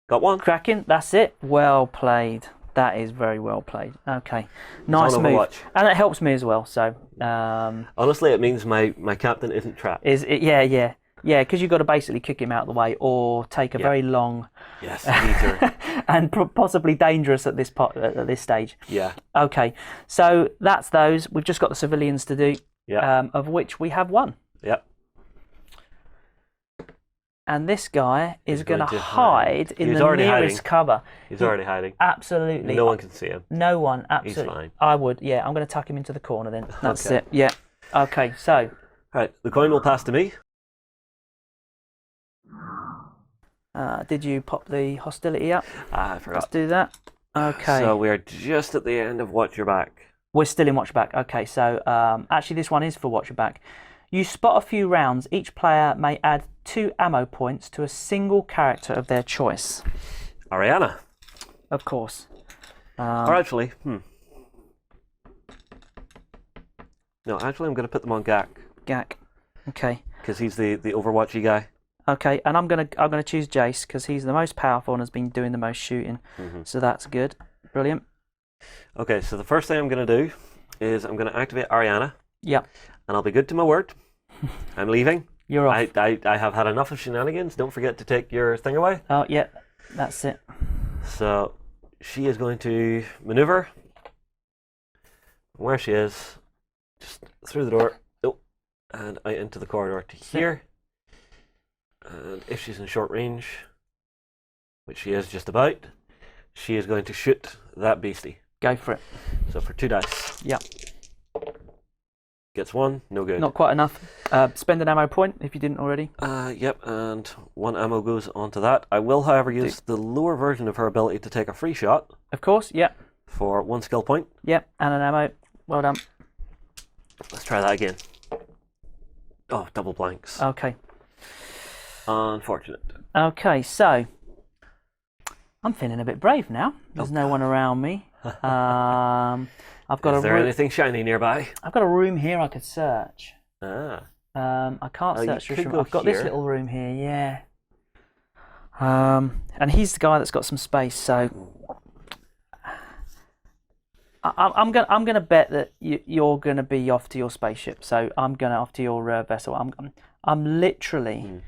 Got 1. Cracking. That's it. Well played. That is very well played. Okay, nice on move, Overwatch. and it helps me as well. So, Honestly, it means my captain isn't trapped. yeah, because you've got to basically kick him out of the way or take a Yeah. very long Yes, detour. and possibly dangerous at this stage. Yeah. Okay, so that's those. We've just got the civilians to do, Yeah. of which we have 1. Yep. And this guy is He's going to going to hide in He's the already nearest hiding. cover. He's already hiding. Absolutely. No one can see him. No one, absolutely. fine. I would, yeah. I'm going to tuck him into the corner then. That's Okay. it. Yeah. Okay, so Right, the coin will pass to me. did you pop the hostility up? I Let's forgot. do that. Okay. So we're just at the end of Watch Your Back. We're still in Watch Your Back. Okay, so actually this one is for Watch Your Back. You spot a few rounds. Each player may add 2 ammo points to a single character of their choice. Ariana. Of course. Or actually, No, actually I'm going to put them on Gak. Gak. Okay. Because he's the Overwatchy guy. Okay, and I'm gonna choose Jace because he's the most powerful and has been doing the most shooting. So that's good. Brilliant. Okay, so the first thing I'm going to do is I'm going to activate Ariana. Yep. And I'll be good to my word. I'm leaving. You're off. I have had enough of shenanigans. Don't forget to take your thing away. Oh, yeah. That's it. So she is going to maneuver. Where she is, just through the door. Oh, and out into the corridor to here. And if she's in short range, which she is just about, she is going to shoot that beastie. Go for it. So for 2 dice. Yep. Gets 1, no good. Not quite enough. Spend an ammo point if you didn't already. Yep, and 1 ammo goes onto that. I will, however, use the lower version of her ability to take a free shot. Of course, yep. For 1 skill point. Yep, and an ammo. Well done. Let's try that again. Oh, double blanks. Okay. Unfortunate. Okay, so I'm feeling a bit brave now. There's no one around me. I've got Is there anything shiny nearby? I've got a room here I could search. Ah. I can't Oh, search you this could room. go I've got this here. little room here, yeah. And he's the guy that's got some space, so I'm gonna bet that you're gonna be off to your spaceship. So I'm gonna off to your vessel. I'm literally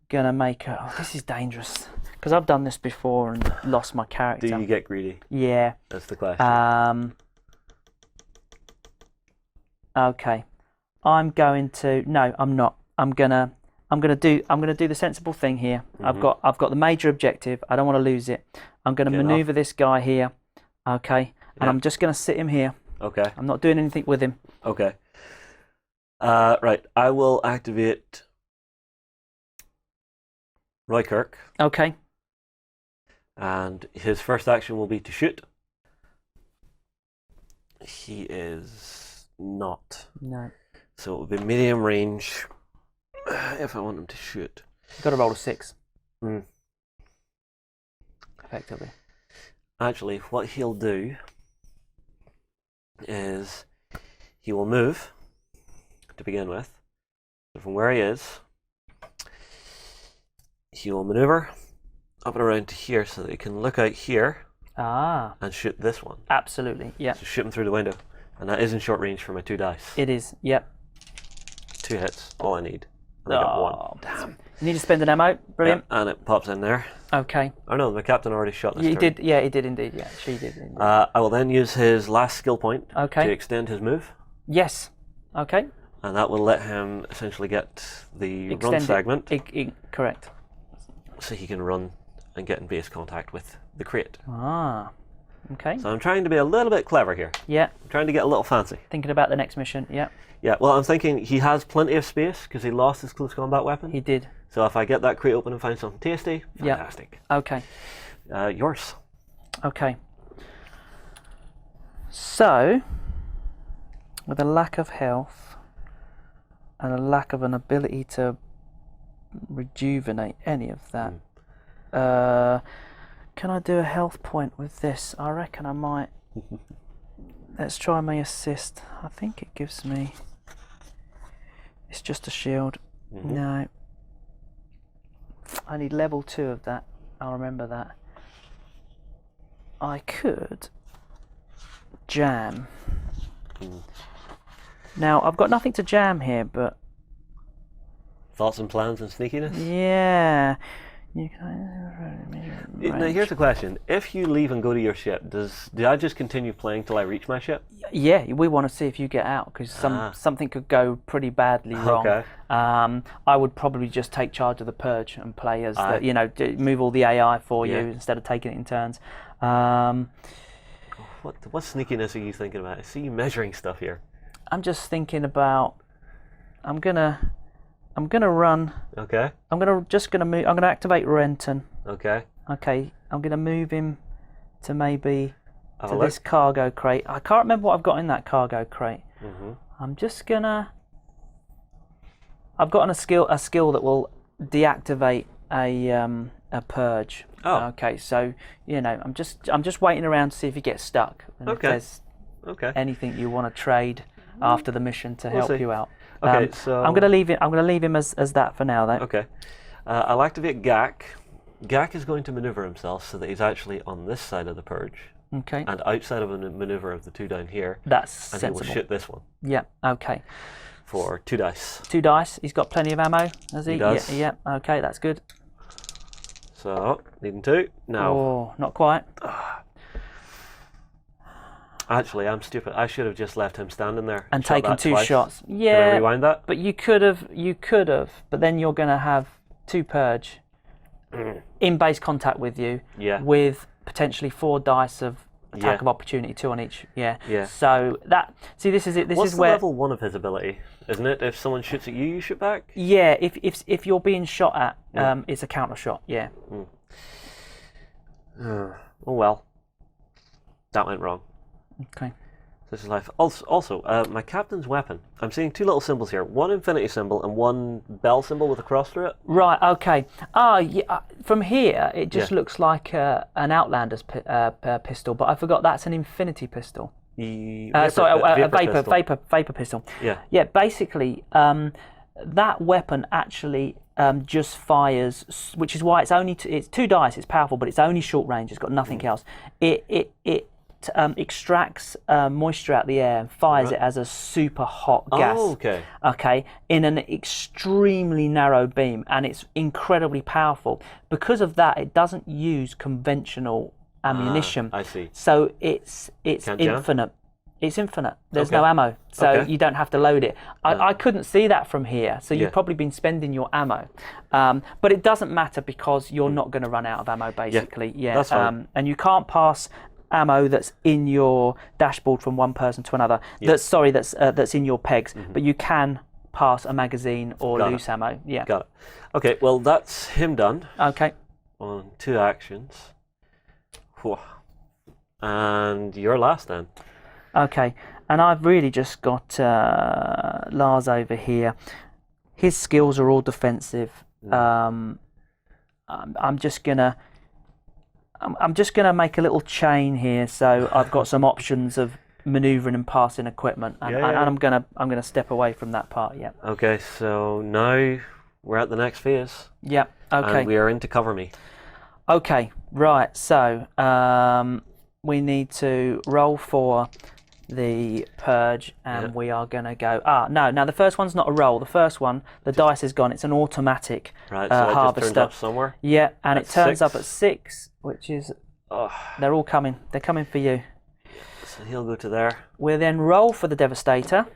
gonna make a. Oh, this is dangerous because I've done this before and lost my character. Do you get greedy? Yeah. That's the question. Okay. I'm going to. No, I'm not. I'm gonna do the sensible thing here. I've got the major objective. I don't want to lose it. I'm gonna maneuver this guy here. Okay. And I'm just gonna sit him here. Okay. I'm not doing anything with him. Okay. Right. I will activate Roy Kirk. Okay. And his first action will be to shoot. He is not. No. So it will be medium range if I want him to shoot. You've got to roll a 6. Mm. Effectively. Actually, what he'll do is he will move to begin with. So from where he is, he will maneuver up and around to here so that he can look out here and shoot this one. Absolutely, yeah. So shoot him through the window. And that is in short range for my 2 dice. It is, yep. 2 hits, all I need. And I got 1. Damn. You need to spend an ammo. Brilliant. Yeah, and it pops in there. Okay. Oh no, my captain already shot this He turn. did, yeah, he did indeed, yeah. She did indeed. I will then use his last skill point Okay. to extend his move. Yes. Okay. And that will let him essentially get the run Extend segment correct. so he can run and get in base contact with the crate. Ah. Okay. So I'm trying to be a little bit clever here. Yeah. I'm trying to get a little fancy. Thinking about the next mission, yeah. Yeah, well, I'm thinking he has plenty of space because he lost his close combat weapon. He did. So if I get that crate open and find something tasty, fantastic. Okay. Yours. Okay. So, with a lack of health and a lack of an ability to rejuvenate any of that, can I do a health point with this? I reckon I might. Let's try my assist. I think it gives me. It's just a shield. No. I need level 2 of that. I'll remember that. I could jam. Now, I've got nothing to jam here, Thoughts and plans and sneakiness? yeah. Now here's the question. If you leave and go to your ship, do I just continue playing till I reach my ship? Yeah, we want to see if you get out, because something could go pretty badly wrong. Okay. I would probably just take charge of the Purge and play as move all the AI for you instead of taking it in turns. What sneakiness are you thinking about? I see you measuring stuff here. I'm just thinking about. I'm gonna run. Okay. I'm gonna activate Renton. Okay. Okay. I'm gonna move him to maybe Have to a look. this cargo crate. I can't remember what I've got in that cargo crate. Mm-hmm. I'm just gonna. I've got a skill that will deactivate a purge. Oh. Okay. So I'm just waiting around to see if he gets stuck. And if there's anything you want to trade after the mission to help you out. Okay, so I'm gonna leave him as that for now, though. Okay, I'll activate Gak. Gak is going to maneuver himself so that he's actually on this side of the Purge Okay. and outside of a maneuver of the 2 down here. That's and sensible. he will shoot this one Yeah. Okay. for 2 dice. 2 dice. He's got plenty of ammo, has he? He does. Yeah. Okay, that's good. So needing 2 now. Oh, not quite. Actually, I'm stupid. I should have just left him standing there And shot taken that 2 twice. shots. Can I Yeah. rewind that? But you could have. But then you're gonna have 2 Purge in base contact with you. Yeah. With potentially 4 dice of attack Yeah. of opportunity, 2 on each. Yeah. Yeah. So this is it. This What's is the where. level 1 of his ability? Isn't it? If someone shoots at you, you shoot back. Yeah. If you're being shot at, it's a counter shot. Yeah. Oh well. That went wrong. Okay. This is life. Also, my captain's weapon. I'm seeing two little symbols here. One infinity symbol and one bell symbol with a cross through it. Right, okay. Yeah, from here, it just looks like an Outlander's pistol, but I forgot that's an infinity pistol. Sorry, a vapor pistol. Yeah. Yeah, basically, that weapon actually just fires, which is why it's 2 dice, it's powerful, but it's only short range, it's got nothing else. It extracts moisture out the air and fires it as a super hot gas. Oh, okay. Okay, in an extremely narrow beam, and it's incredibly powerful. Because of that, it doesn't use conventional ammunition. I see. So it's Can't infinite. jam? It's infinite. There's no ammo, so you don't have to load it. I couldn't see that from here, so you've probably been spending your ammo. But it doesn't matter because you're not going to run out of ammo, basically. Yeah, that's fine. And you can't pass ammo that's in your dashboard from one person to another. That's in your pegs, but you can pass a magazine or loose ammo. Yeah. Got it. Okay, well that's him done. Okay. On 2 actions. Whew. And you're last then. Okay, and I've really just got Lars over here. His skills are all defensive. I'm just gonna make a little chain here, so I've got some options of manoeuvring and passing equipment, and I'm gonna step away from that part. Yeah. Okay, so now we're at the next phase. Yeah. Okay. And we are into cover me. Okay. Right. So we need to roll for the purge, and we are going to go. No, now the first one's not a roll. The first one, the dice is gone. It's an automatic right, so harvester. It just turns up somewhere? Yeah, and it turns 6. up at 6, which is. They're all coming. They're coming for you. So he'll go to there. We'll then roll for the Devastator,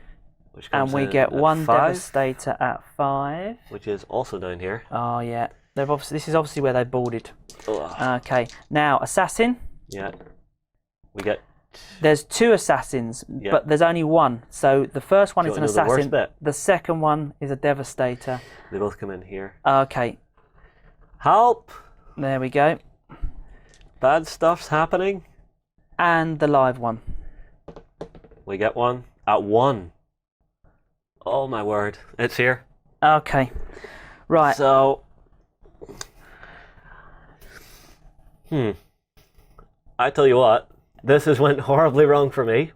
and we get 1 Devastator at 5. Which is also down here. Oh, yeah. This is obviously where they boarded. Ugh. Okay, now Assassin. Yeah. We get. There's 2 assassins, but there's only 1. So the first one is an assassin. The second one is a Devastator. They both come in here. Okay. Help! There we go. Bad stuff's happening. And the live one. We get 1 at 1. Oh my word! It's here. Okay. Right. So. I tell you what. This has went horribly wrong for me.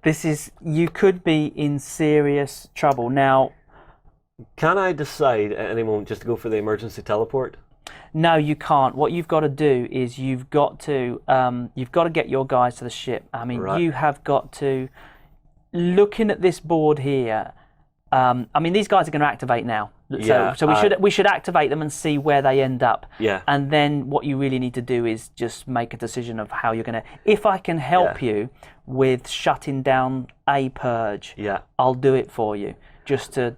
You could be in serious trouble. Now, can I decide at any moment just to go for the emergency teleport? No, you can't. What you've got to do is you've got to get your guys to the ship. I mean, you have got to, looking at this board here, I mean, these guys are going to activate now. So we should activate them and see where they end up. Yeah. And then what you really need to do is just make a decision of how you're going to. If I can help you with shutting down a purge, I'll do it for you. Just to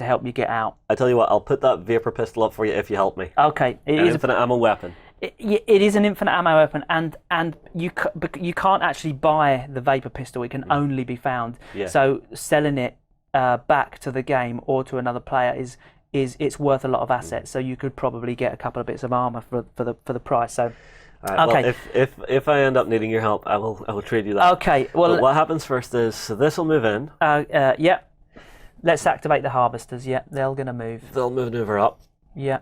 help you get out. I tell you what, I'll put that vapor pistol up for you if you help me. Okay. It is an infinite ammo weapon. It is an infinite ammo weapon, and you can't actually buy the vapor pistol. It can only be found. Yeah. So selling it back to the game or to another player is it's worth a lot of assets. So you could probably get a couple of bits of armor for the price. So. Right, okay. Well, if I end up needing your help, I will trade you that. Okay. Well, but what happens first is this will move in. Yeah. Let's activate the harvesters. Yeah, they're going to move. They'll maneuver up. Yeah.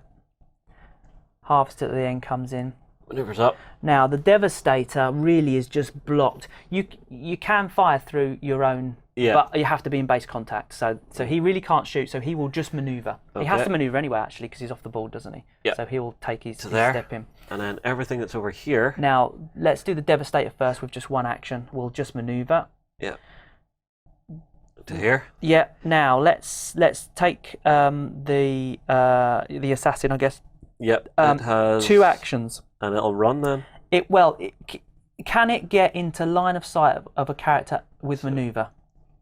Harvester at the end comes in. Maneuvers up. Now the Devastator really is just blocked. You can fire through your own, but you have to be in base contact. So he really can't shoot. So he will just maneuver. Okay. He has to maneuver anyway, actually, because he's off the board, doesn't he? Yeah. So he will take his step in. And then everything that's over here. Now let's do the Devastator first with just 1 action. We'll just maneuver. Yeah. To here. Yeah. Now let's take the assassin, I guess. Yep. It has 2 actions. And it'll run then. Can it get into line of sight of a character with maneuver?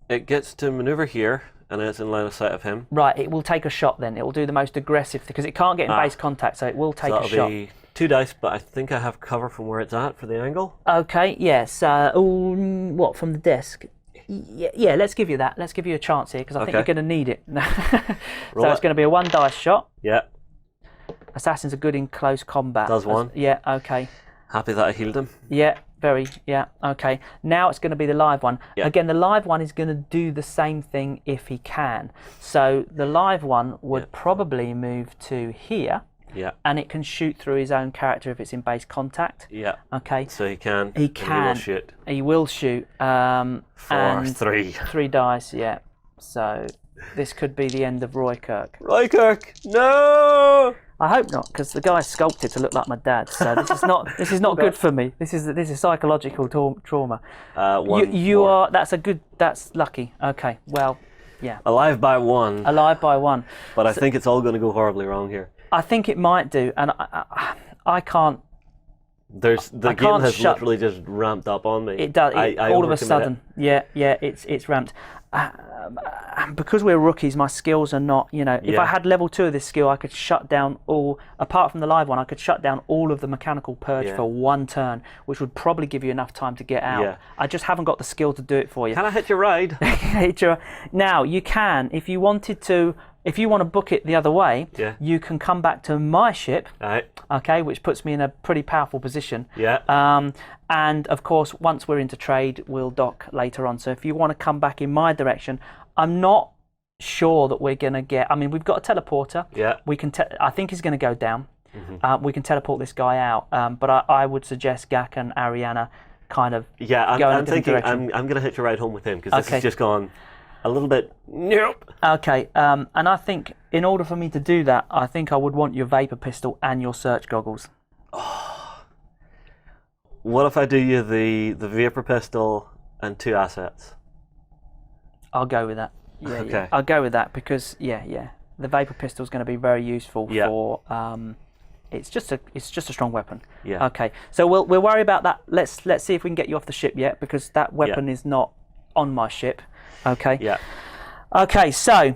It gets to maneuver here, and it's in line of sight of him. Right. It will take a shot then. It will do the most aggressive because it can't get in base contact, so it will take a shot. That'll be 2 dice, but I think I have cover from where it's at for the angle. Okay. Yes. What from the desk? Yeah, let's give you that. Let's give you a chance here because I think you're going to need it. So it's going to be a 1 dice shot. Yeah. Assassins are good in close combat. Does 1. Yeah, okay. Happy that I healed him. Yeah, Very, yeah, okay. Now it's going to be the live one. Yeah. Again, the live one is going to do the same thing if he can. So the live one would probably move to here. Yeah. And it can shoot through his own character if it's in base contact. Yeah. Okay. So he can. He and can. He will shoot. He will shoot. For and 3. 3 dice, yeah. So this could be the end of Roy Kirk. Roy Kirk, no! I hope not, because the guy's sculpted to look like my dad. So this is not good for me. This is psychological trauma. You are. That's lucky. Okay. Well, yeah. Alive by 1. Alive by 1. But I think it's all going to go horribly wrong here. I think it might do, and I can't. The game can't has shut- literally just ramped up on me. It does. I All of a overcommitted. sudden, yeah, it's ramped. Because we're rookies, my skills are not. If Yeah. I had level 2 of this skill, I could shut down all. Apart from the live one, I could shut down all of the mechanical purge Yeah. for 1 turn, which would probably give you enough time to get out. Yeah. I just haven't got the skill to do it for you. Can I hit your ride? Now you can, if you wanted to. If you want to book it the other way, Yeah. you can come back to my ship. Right. Okay, which puts me in a pretty powerful position. Yeah. And of course, once we're into trade, we'll dock later on. So if you want to come back in my direction, I'm not sure that we're going to get. I mean, we've got a teleporter. Yeah. We can. I think he's going to go down. We can teleport this guy out. But I would suggest Gak and Ariana kind of. Yeah, go in a I'm different thinking direction. I'm going to hitch a ride home with him because this Okay. has just gone a little bit. Nope. Okay. And I think in order for me to do that, I think I would want your vapor pistol and your search goggles. What if I do you the vapor pistol and 2 assets? I'll go with that. Yeah, Okay. yeah. I'll go with that because the vapor pistol is going to be very useful Yeah. for. It's just a strong weapon. Yeah. Okay, so we'll worry about that. Let's see if we can get you off the ship yet, because that weapon is not on my ship. Okay. Yeah. Okay, so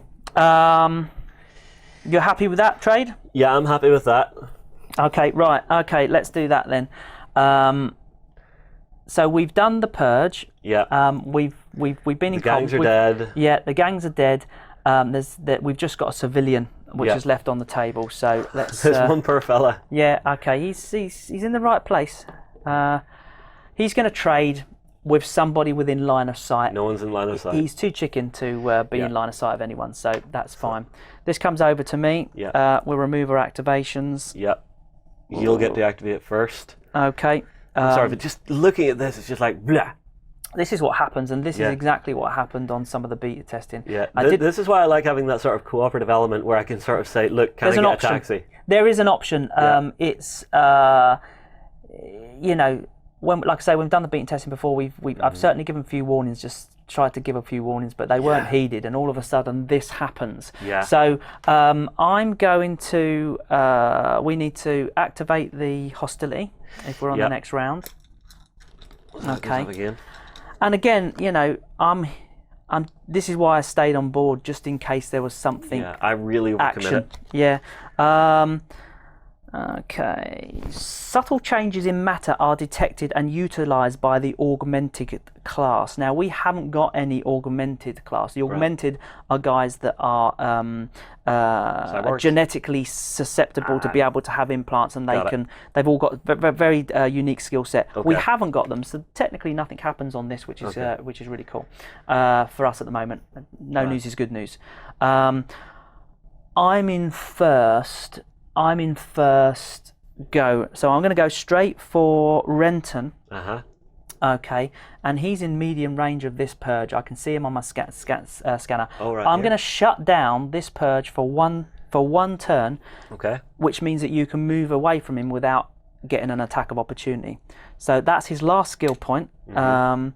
you're happy with that trade? Yeah, I'm happy with that. Okay, right. Okay, let's do that then. So we've done the purge. Yeah. We've been in. The gangs are we've- dead. Yeah, the gangs are dead. We've just got a civilian which is left on the table. So let's. There's one poor fella. Yeah. Okay. He's in the right place. He's going to trade with somebody within line of sight. No one's in line of sight. He's too chicken to be in line of sight of anyone, so that's fine. This comes over to me. Yeah. We'll remove our activations. Yep. You'll get to activate first. Okay. I'm sorry, but just looking at this, it's just like blah. This is what happens, and this Yeah. is exactly what happened on some of the beta testing. Yeah. I did. This is why I like having that sort of cooperative element where I can sort of say, look, can There's I an get option. a taxi? There is an option. Yeah. It's when, like I say, we've done the beta testing before. I've certainly given a few warnings, just tried to give a few warnings, but they weren't heeded, and all of a sudden this happens. Yeah. So I'm going to. We need to activate the hostility if we're on the next round. Okay. Again. And again, I'm. This is why I stayed on board, just in case there was something. Yeah, I really overcommit Action. it. Yeah. Okay. Subtle changes in matter are detected and utilized by the augmented class. Now, we haven't got any augmented class. The augmented are guys that are Cyborgs? genetically susceptible to be able to have implants, and Got it. they've all got very unique skill set. We Okay. haven't got them, so technically nothing happens on this, which is really cool for us at the moment. No news is good news. I'm in first go. So I'm going to go straight for Renton. Uh-huh. Okay, and he's in medium range of this purge. I can see him on my scanner. Oh, right, I'm yeah. going to shut down this purge for one turn, Okay. which means that you can move away from him without getting an attack of opportunity. So that's his last skill point. And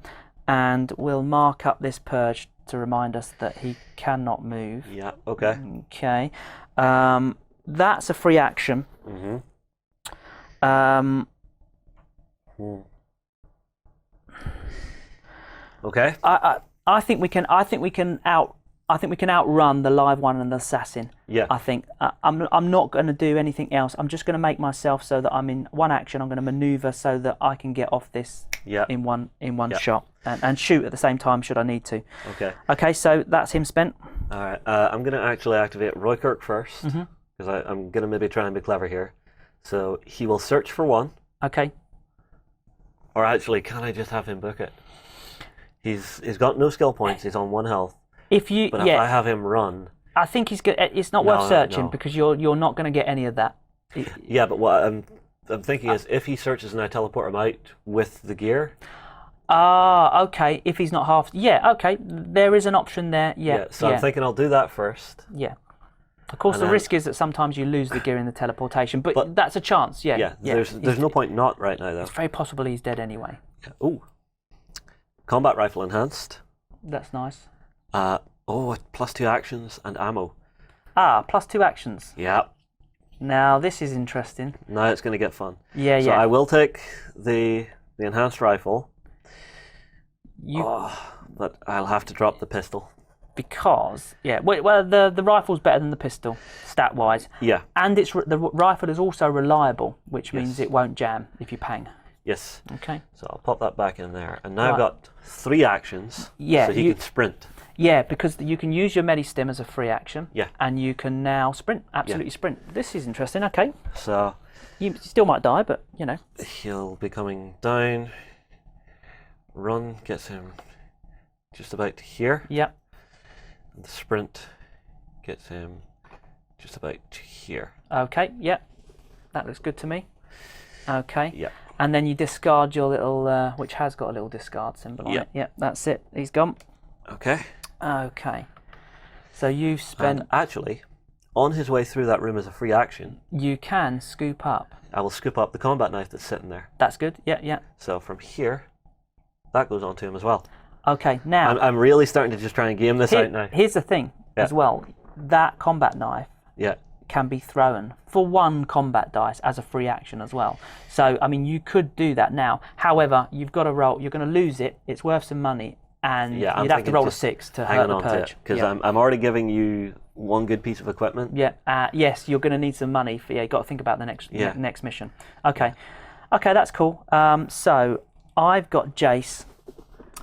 we'll mark up this purge to remind us that he cannot move. Yeah, okay. Okay. That's a free action. Okay. I think we can outrun the live one and the assassin. Yeah. I think I'm not going to do anything else. I'm just going to make myself so that I'm in one action. I'm going to maneuver so that I can get off this in one shot and shoot at the same time should I need to. Okay. Okay, so that's him spent. All right. I'm going to actually activate Roy Kirk first because I'm going to maybe try and be clever here. So he will search for 1, Okay. Or actually, can I just have him book it? He's got no skill points. He's on 1 health. If you, But if I have him run, I think he's good. It's not worth searching because you're not going to get any of that. yeah. But what I'm thinking is, if he searches and I teleport him out with the gear. Ah, okay. If he's not half, yeah, okay. There is an option there. Yeah. So I'm thinking I'll do that first. Yeah. Of course, the risk is that sometimes you lose the gear in the teleportation, but that's a chance. Yeah. Yeah. There's no point not right now though. It's very possible he's dead anyway. Ooh. Combat rifle enhanced. That's nice. +2 actions and ammo. Ah, +2 actions. Yeah. Now this is interesting. Now it's going to get fun. Yeah, so I will take the enhanced rifle. But I'll have to drop the pistol. Because well, the rifle's better than the pistol stat wise. Yeah. And the rifle is also reliable, which means it won't jam if you pang. Yes. Okay. So I'll pop that back in there, and now I've got 3 actions. Yeah. So he can sprint. Yeah, because you can use your medi-stim as a free action. Yeah. And you can now sprint. Absolutely sprint. This is interesting. Okay. So you still might die, but you know. He'll be coming down. Run gets him just about to here. Yeah. And the sprint gets him just about to here. Okay. Yeah. That looks good to me. Okay. Yeah. And then you discard your little, which has got a little discard symbol on it. Yeah. That's it. He's gone. Okay. Okay. So you've spent. And actually, on his way through that room as a free action, you can scoop up. I will scoop up the combat knife that's sitting there. That's good. Yeah, yeah. So from here, that goes on to him as well. Okay, now I'm really starting to just try and game this out now. Here's the thing as well. That combat knife can be thrown for 1 combat dice as a free action as well. So I mean, you could do that now. However, you've got to roll. You're going to lose it. It's worth some money. And you'd have to roll a 6 to hurt the Purge. Because I'm already giving you 1 good piece of equipment. Yeah. Yes, you're going to need some money. You've got to think about the next mission. Okay. Okay, that's cool. So I've got Jace.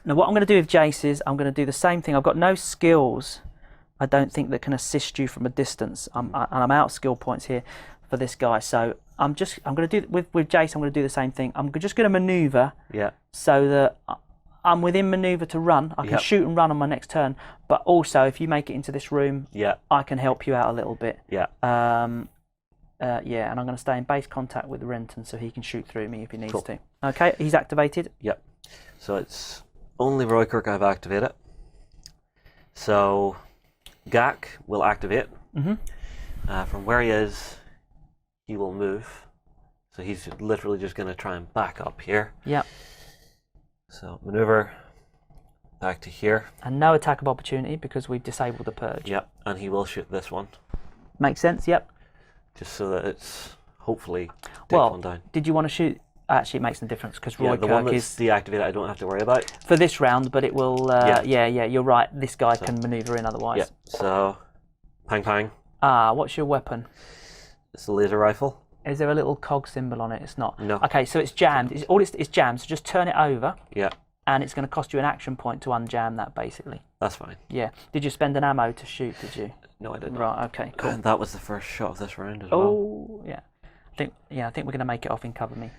Now what I'm going to do with Jace is I'm going to do the same thing. I've got no skills, I don't think, that can assist you from a distance. And I'm out skill points here for this guy. So I'm going to do with Jace. I'm going to do the same thing. I'm just going to maneuver. Yeah. So that I'm within maneuver to run. I can shoot and run on my next turn. But also, if you make it into this room, I can help you out a little bit. Yeah. And I'm going to stay in base contact with Renton so he can shoot through me if he needs to. Okay, he's activated. Yep. So it's only Roykirk I've activated. So Gak will activate. From where he is, he will move. So he's literally just going to try and back up here. Yep. So maneuver back to here. And no attack of opportunity because we've disabled the Purge. Yep, and he will shoot this one. Makes sense, yep. Just so that it's hopefully takes one down. Did you want to shoot? Actually, it makes no difference because Roykirk the one that's deactivated I don't have to worry about. For this round, but it will, you're right. This guy can maneuver in otherwise. Yeah, so pang pang. What's your weapon? It's a laser rifle. Is there a little cog symbol on it? It's not. No. Okay, so it's jammed. It's jammed, so just turn it over. Yeah. And it's going to cost you an action point to unjam that, basically. That's fine. Yeah. Did you spend an ammo to shoot, did you? No, I didn't. Right, okay, cool. And that was the first shot of this round as well. Oh, yeah. I think we're going to make it off in Cover Me.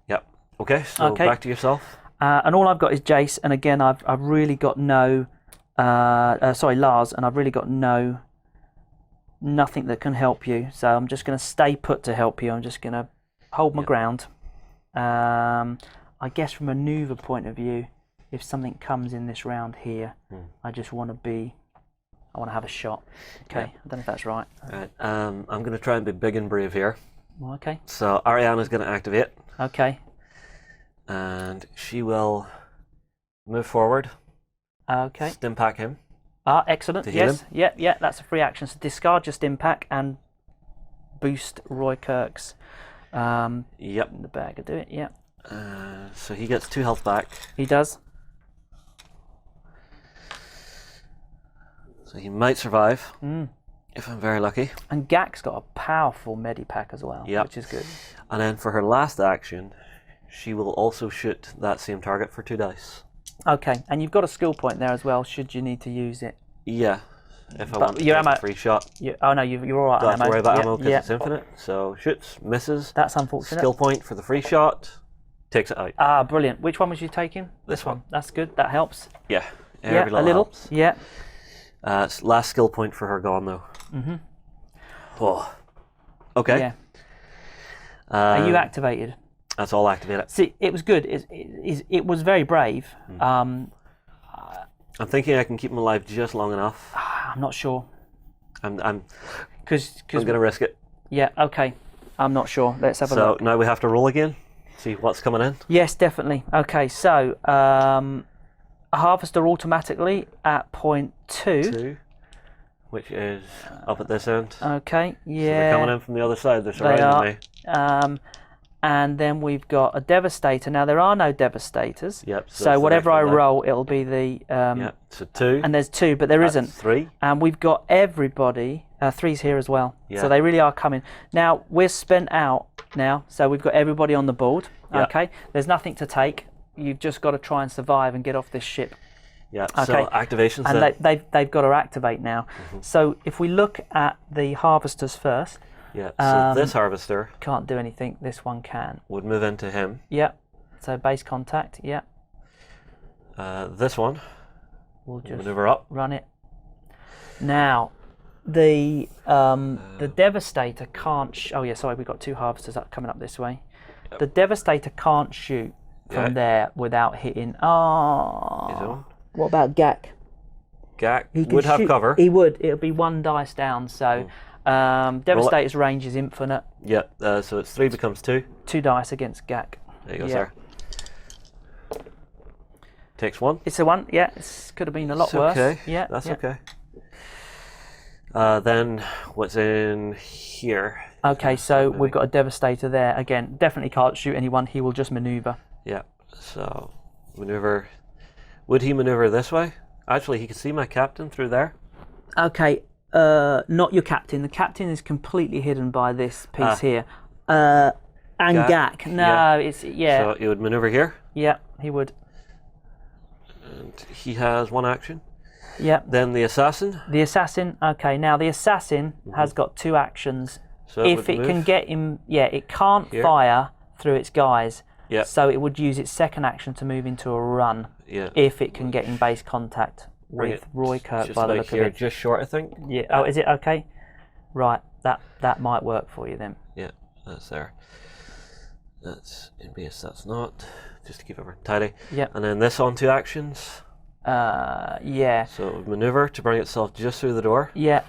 Yep. Okay, so back to yourself. And all I've got is Jace, and again, I've really got no... Lars, and I've really got nothing that can help you. So I'm just going to stay put to help you. I'm just going to hold my ground. I guess from a maneuver point of view, if something comes in this round here, I just want to have a shot. Okay, I don't know if that's right. Right. I'm going to try and be big and brave here. Well, okay. So Ariana's going to activate. Okay. And she will move forward. Okay. Stim pack him. Excellent. Yes. Yeah. That's a free action. So discard your stim pack and boost Roykirk's. Yep. In the bag. I do it. Yeah. So he gets 2 health back. He does. So he might survive if I'm very lucky. And Gak's got a powerful medipack as well, which is good. And then for her last action, she will also shoot that same target for 2 dice. Okay, and you've got a skill point there as well, should you need to use it. Yeah, if I want to get a free shot. You're all right. Don't have to worry about ammo because it's infinite. So shoots, misses. That's unfortunate. Skill point for the free shot. takes it out. Ah, brilliant. Which one was you taking? This one. That's good. That helps. Yeah. Yeah, Every a little. helps. Yeah. It's last skill point for her gone though. Oh. Okay. Yeah. Are you activated? That's all activated. See, it was good. It was very brave. I'm thinking I can keep him alive just long enough. I'm not sure. I'm Because gonna risk it. yeah, okay. I'm not sure. Let's have a So look. now we have to roll again. See what's coming in. Yes, definitely. Okay, so a harvester automatically at point 2. Which is up at this end. Okay, So yeah. they're coming in from the other side. They're They surrounding are. me. And then we've got a devastator. Now there are no devastators. Yep. So it's the whatever next I one down. roll, it'll be the. Yep. So 2. And there's 2, but there That's isn't. 3. And we've got everybody. 3's here as well. Yeah. So they really are coming. Now we're spent out now, so we've got everybody on the board. Yeah. Okay. There's nothing to take. You've just got to try and survive and get off this ship. Yeah. Okay. So activations. And then. they've got to activate now. So if we look at the harvesters first, Yeah. So this harvester can't do anything. This one can. would move into him. Yeah. So base contact. Yeah. This one We'll just maneuver up. run it. Now, the devastator can't. Oh yeah, sorry, we've got 2 harvesters coming up this way. Yep. The devastator can't shoot from Yeah. there without hitting. His Oh. own. What about Gak? Gak He can would have shoot- cover. He would. It'll be 1 dice down. So devastator's range is infinite. Yeah. So it's 3 becomes 2. 2 dice against Gak. There you go, Yeah. sir. Takes 1. It's a 1. Yeah, it could have been a lot It's worse. okay. Yeah, That's yeah. okay. Then what's in here? Okay, so we've got a devastator there. Again, definitely can't shoot anyone. He will just maneuver. Yeah. So maneuver. Would he maneuver this way? Actually, he can see my captain through there. Okay, not your captain. The captain is completely hidden by this piece here. And Gak. No, Yeah. it's yeah, So he would maneuver here, yeah. He would. and he has 1 action. Yeah. Then the assassin. The assassin. Okay, now the assassin has got 2 actions. So If would it can move. get him, yeah, it can't Here. fire through its guys. Yeah. So it would use its second action to move into a run Yeah. if it can get in base contact Bring with it Roy Kirk just by the about look here, of it. just short, I think. Yeah. Oh, is it okay? Right. That might work for you then. Yeah, that's there. That's in base. That's not. Just to keep everything tidy. Yep. And then this on 2 actions. Yeah. So it would maneuver to bring itself just through the door. Yeah.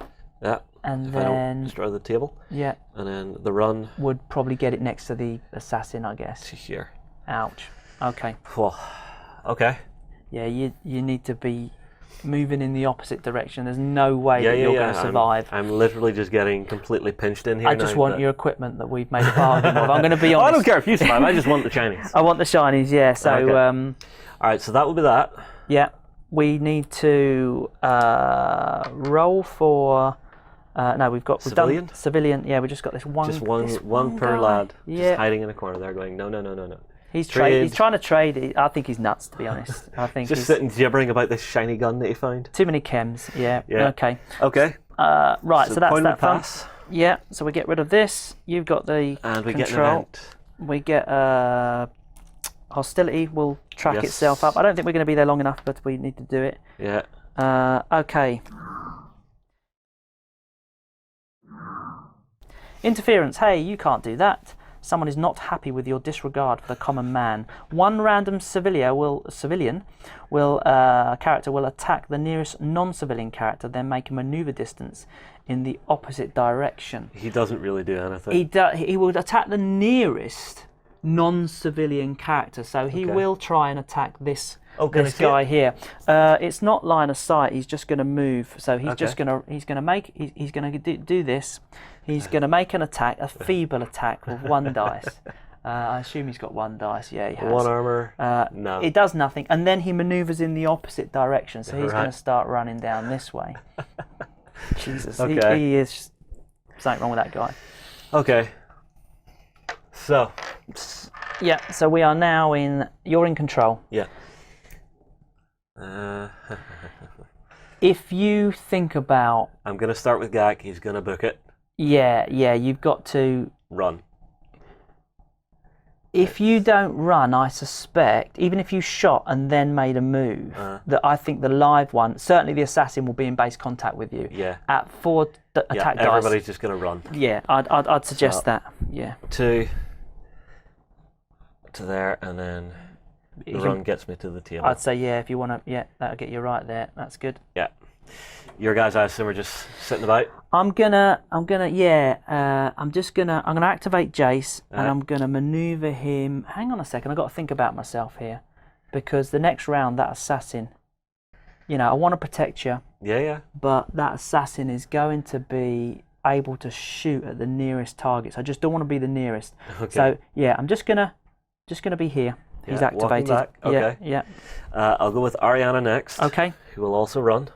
Yeah. And If I don't then destroy the table. yeah, And then the run would probably get it next to the assassin, I guess. to here. Ouch. Okay. Whoa. Okay. Yeah, you need to be moving in the opposite direction. There's no way Yeah, that yeah, you're yeah. going to survive. I'm literally just getting completely pinched in here. I just now, want but- your equipment that we've made a bargain with. I'm going to be Oh, I honest. don't care if you survive. I just want the Chinese. I want the shinies, yeah. So, Okay. All right. So that will be that. yeah, we need to roll for. No, we've Civilian? done civilian. Yeah, we just got this one. Just one this per guy. lad. Yeah, Just hiding in a corner there, going no, no, no, no, no. he's trade. He's trying to trade. I think he's nuts, to be honest. I think Just he's sitting gibbering about this shiny gun that he found. too many chems. Yeah. Yeah. Okay. Okay. Right. So that's point that of fun. pass, Yeah. So we get rid of this. You've got the and we get an control. event. We get hostility will track Yes. itself up. I don't think we're going to be there long enough, but we need to do it. Yeah. Okay. Interference. Hey, you can't do that. Someone is not happy with your disregard for the common man. One random character will attack the nearest non-civilian character, then make a maneuver distance in the opposite direction. He doesn't really do anything. He will attack the nearest non-civilian character, so he Okay. will try and attack this can I this see guy it? here. It's not line of sight. He's just going to move. So he's just Okay. going to he's going to do this. He's going to make an attack, a feeble attack with 1 dice. I assume he's got 1 dice. Yeah, he has. 1 armor. No. It does nothing, and then he manoeuvres in the opposite direction. So he's Right. going to start running down this way. Jesus, Okay. he is something wrong with that guy. Okay. So. Yeah, so we are now you're in control. Yeah. If you think about, I'm gonna start with Gak. He's gonna book it. yeah, you've got to, Run. If you don't run, I suspect, even if you shot and then made a move, that I think the live one, certainly the assassin, will be in base contact with you. Yeah. At 4 attack dice. Everybody's just going to run. Yeah, I'd suggest that. Yeah. 2 to there, and then the run gets me to the table. I'd say if you want to, that'll get you right there. That's good. Yeah. Your guys, I assume, are just sitting about. I'm gonna activate Jace, and I'm gonna maneuver him. Hang on a second, I've got to think about myself here, because the next round, that assassin, I want to protect you. Yeah. But that assassin is going to be able to shoot at the nearest targets. I just don't want to be the nearest. Okay. So I'm just gonna be here. He's activated. Back. Okay. Yeah. I'll go with Ariana next. Okay. Who will also run.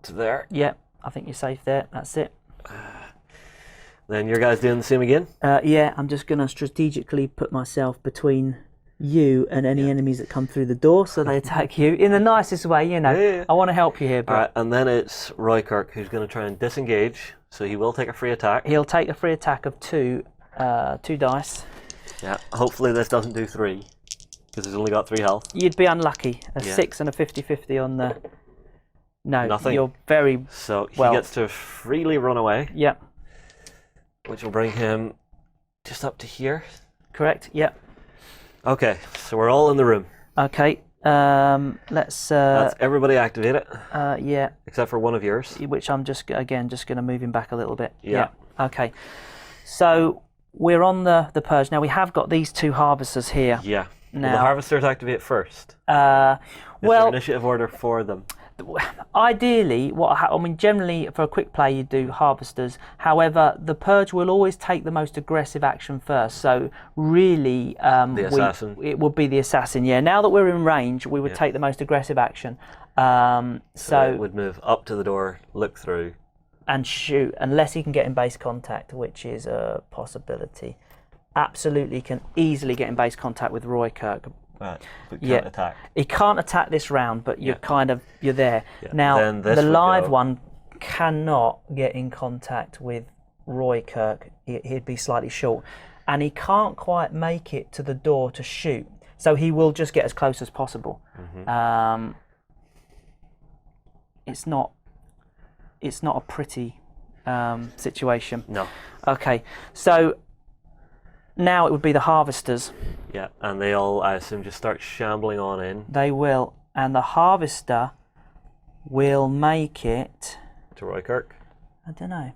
To there. Yeah, I think you're safe there. That's it. Then your guys doing the same again? I'm just going to strategically put myself between you and any enemies that come through the door, so they attack you in the nicest way. I want to help you here. But all right, and then it's Roykirk who's going to try and disengage, so he will take a free attack. He'll take a free attack of 2 dice. Yeah, hopefully this doesn't do 3, because he's only got 3 health. You'd be unlucky. A 6 and a 50-50 on the... No, nothing. You're very So he gets to freely run away. Yep. Which will bring him just up to here. Correct. Yep. Okay, so we're all in the room. Okay. Let's. That's everybody activate it. Yeah. Except for one of yours. Which I'm just going to move him back a little bit. Yeah. Okay. So we're on the Purge now. We have got these 2 harvesters here. Yeah. Now, will the harvesters activate first? Is there initiative order for them? Ideally, generally for a quick play you do harvesters. However, the Purge will always take the most aggressive action first. So really, the assassin. It would be the assassin. Yeah. Now that we're in range, we would take the most aggressive action. So it would move up to the door, look through, and shoot, unless he can get in base contact, which is a possibility. Absolutely, can easily get in base contact with Roykirk. Right, but can't attack. He can't attack this round, but you're you're there. Yeah. Now, the live one cannot get in contact with Roykirk. He'd be slightly short. And he can't quite make it to the door to shoot. So he will just get as close as possible. Mm-hmm. It's not a pretty situation. No. Okay, so now it would be the harvesters. Yeah, and they all, I assume, just start shambling on in. They will, and the harvester will make it... To Roykirk? I don't know.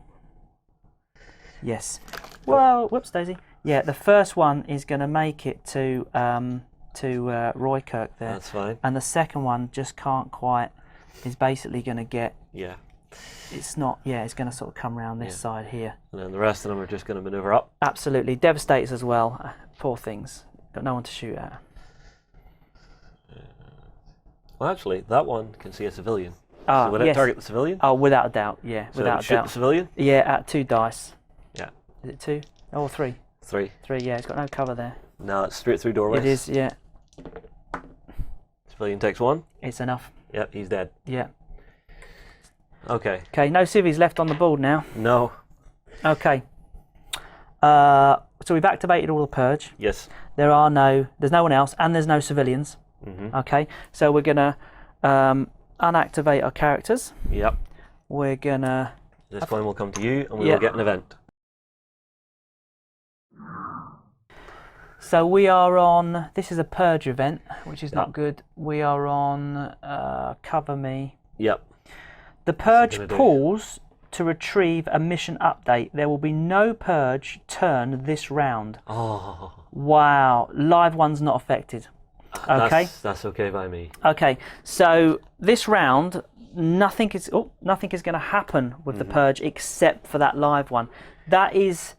Yes. Well, whoops, Daisy. Yeah, the first one is going to make it to Roykirk there. That's fine. And the second one just can't quite, is basically going to get... Yeah. It's not, it's going to sort of come around this side here. And then the rest of them are just going to maneuver up. Absolutely. Devastators as well. Poor things. Got no one to shoot at. Well, actually, that one can see a civilian. Ah, so would it target the civilian? Oh, without a doubt, yeah. So without a shoot doubt. the civilian? Yeah, at 2 dice. Yeah. Is it 2? Oh, 3. 3. 3, yeah. It's got no cover there. No, it's straight through doorways. It is, yeah. Civilian takes 1. It's enough. Yep, he's dead. Yeah. Okay. Okay, no civvies left on the board now. No. Okay. So we've activated all the Purge. Yes. There's no one else, and there's no civilians. Mm-hmm. Okay, so we're gonna unactivate our characters. Yep. We're gonna... This coin will come to you, and we will get an event. So we are on... This is a Purge event, which is not good. We are on Cover Me. Yep. The Purge pulls to retrieve a mission update. There will be no Purge turn this round. Oh. Wow. Live one's not affected. Okay. That's okay by me. Okay. So this round, nothing is going to happen with the Purge except for that live one. That has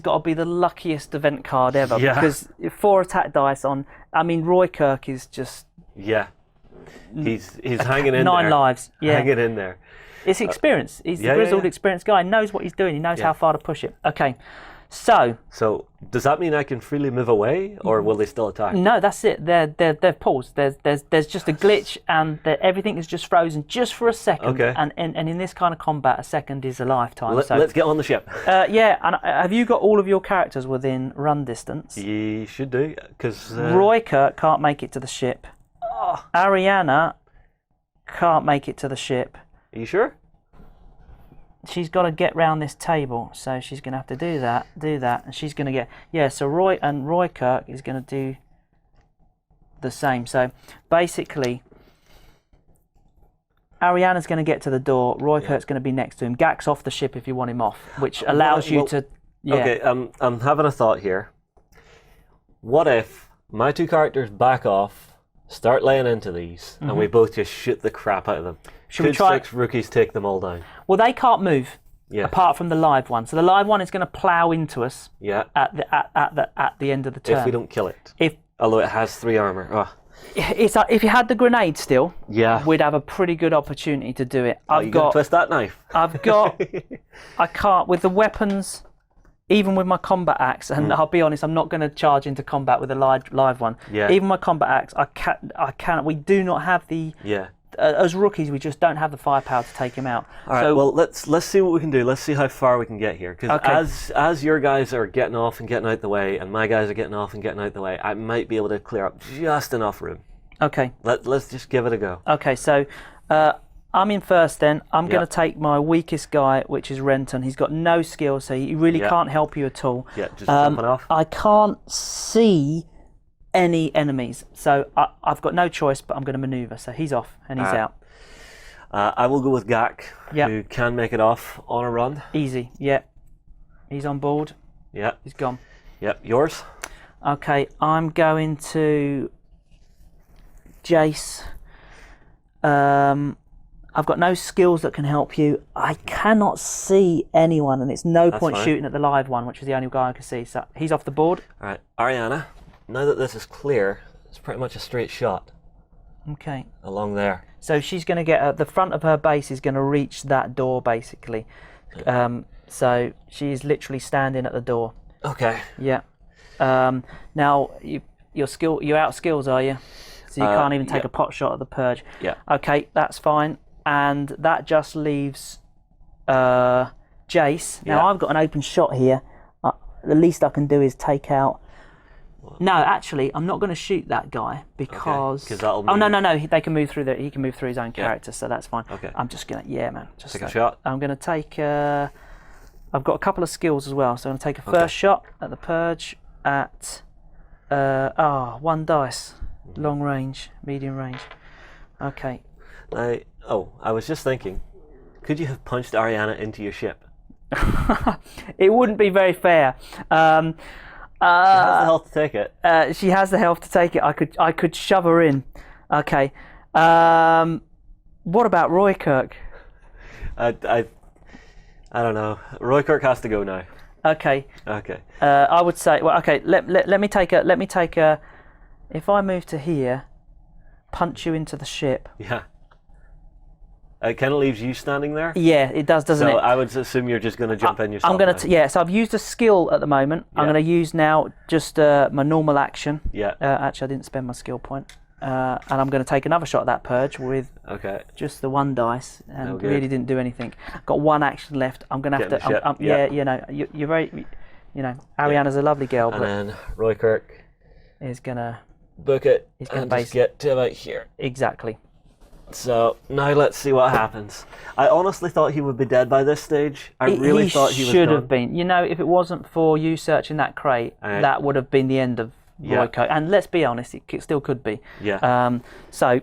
got to be the luckiest event card ever, because 4 attack dice on. I mean, Roykirk is just... Yeah. He's hanging in 9 there. lives. Yeah. Hanging in there. It's experience. He's the grizzled, experienced guy. He knows what he's doing. He knows how far to push it. Okay. So does that mean I can freely move away, or will they still attack? no, that's it. They've paused. There's just a glitch, and everything is just frozen just for a second. Okay. And in this kind of combat, a second is a lifetime. Let's get on the ship. Yeah. And have you got all of your characters within run distance? You should do, because Roykirk can't make it to the ship. Ariana can't make it to the ship. Are you sure? She's got to get round this table, so she's going to have to do that, and she's going to get... Yeah, so Roykirk is going to do the same. So basically, Ariana's going to get to the door, Roykirk's going to be next to him. Gak's off the ship if you want him off, which allows you to... Yeah. Okay, I'm having a thought here. What if my two characters back off, start laying into these, and we both just shoot the crap out of them? Should we Could try... 6 rookies take them all down? Well, they can't move, Yeah. apart from the live one. So the live one is going to plough into us Yeah. at the end of the turn. If we don't kill it. If Although it has 3 armor. Oh. it's if you had the grenade still, Yeah. we'd have a pretty good opportunity to do it. You gonna twist that knife? I've got, I can't, with the weapons, even with my combat axe, and I'll be honest, I'm not going to charge into combat with a live one. Yeah. Even my combat axe, I can't, we do not have the, Yeah. as rookies, we just don't have the firepower to take him out. All right. So, Well, let's see what we can do. Let's see how far we can get here. Because Okay. as your guys are getting off and getting out the way, and my guys are getting off and getting out the way, I might be able to clear up just enough room. okay, Let's just give it a go. okay, so I'm in first then. I'm going Yeah. to take my weakest guy, which is Renton. He's got no skill, so he really Yeah. can't help you at all. Yeah. Just jumping off. I can't see any enemies, so I've got no choice, but I'm going to maneuver. So he's off and he's out. I will go with Gak, Yeah. who can make it off on a run. Easy, yeah. He's on board. Yeah. He's gone. Yep. Yours? Okay, I'm going to Jace. I've got no skills that can help you. I cannot see anyone, and it's no That's point fine. shooting at the live one, which is the only guy I can see. So he's off the board. All right. Ariana, now that this is clear, it's pretty much a straight shot Okay. along there. So she's going to get the front of her base is going to reach that door basically. So she's literally standing at the door. Okay. Yeah. Now you're out of skills, are you? So you can't even take yeah. a pot shot at the Purge. Yeah. Okay, that's fine. And that just leaves Jace. Now Yeah. I've got an open shot here. The least I can do is take out. No, actually, I'm not going to shoot that guy because. Okay, 'cause that'll Oh no, mean- no! He can move through he can move through his own character, so that's fine. Okay. I'm just gonna, yeah, man. Just Take a shot. I'm gonna take. I've got a couple of skills as well, so I'm gonna take a first shot at the Purge at. 1 dice, long range, medium range. Okay. I was just thinking, could you have punched Ariana into your ship? It wouldn't be very fair. She has the health to take it. She has the health to take it. I could shove her in. Okay. What about Roykirk? I don't know. Roykirk has to go now. Okay. Okay. I would say. Well, okay. Let me take a. If I move to here, punch you into the ship. Yeah. It kind of leaves you standing there. Yeah, it does, doesn't So it? I would assume you're just going to jump in yourself. I'm gonna now. yeah. So I've used a skill at the moment. I'm Yeah. gonna use now just my normal action. Yeah. Actually, I didn't spend my skill point. And I'm going to take another shot at that Purge with Okay. just the 1 dice, and No good. really didn't do anything. Got 1 action left. I'm going to have Get in the to. ship, Yeah, yeah. you know, you're very, Ariana's a lovely girl, And but then Roykirk, is gonna book it, He's gonna and just base- get to about here. exactly. So now let's see what happens. I honestly thought he would be dead by this stage. I really thought he was should done. have been. You know, if it wasn't for you searching that crate, that would have been the end of Yeah. Roykirk. And let's be honest, it still could be. Yeah. So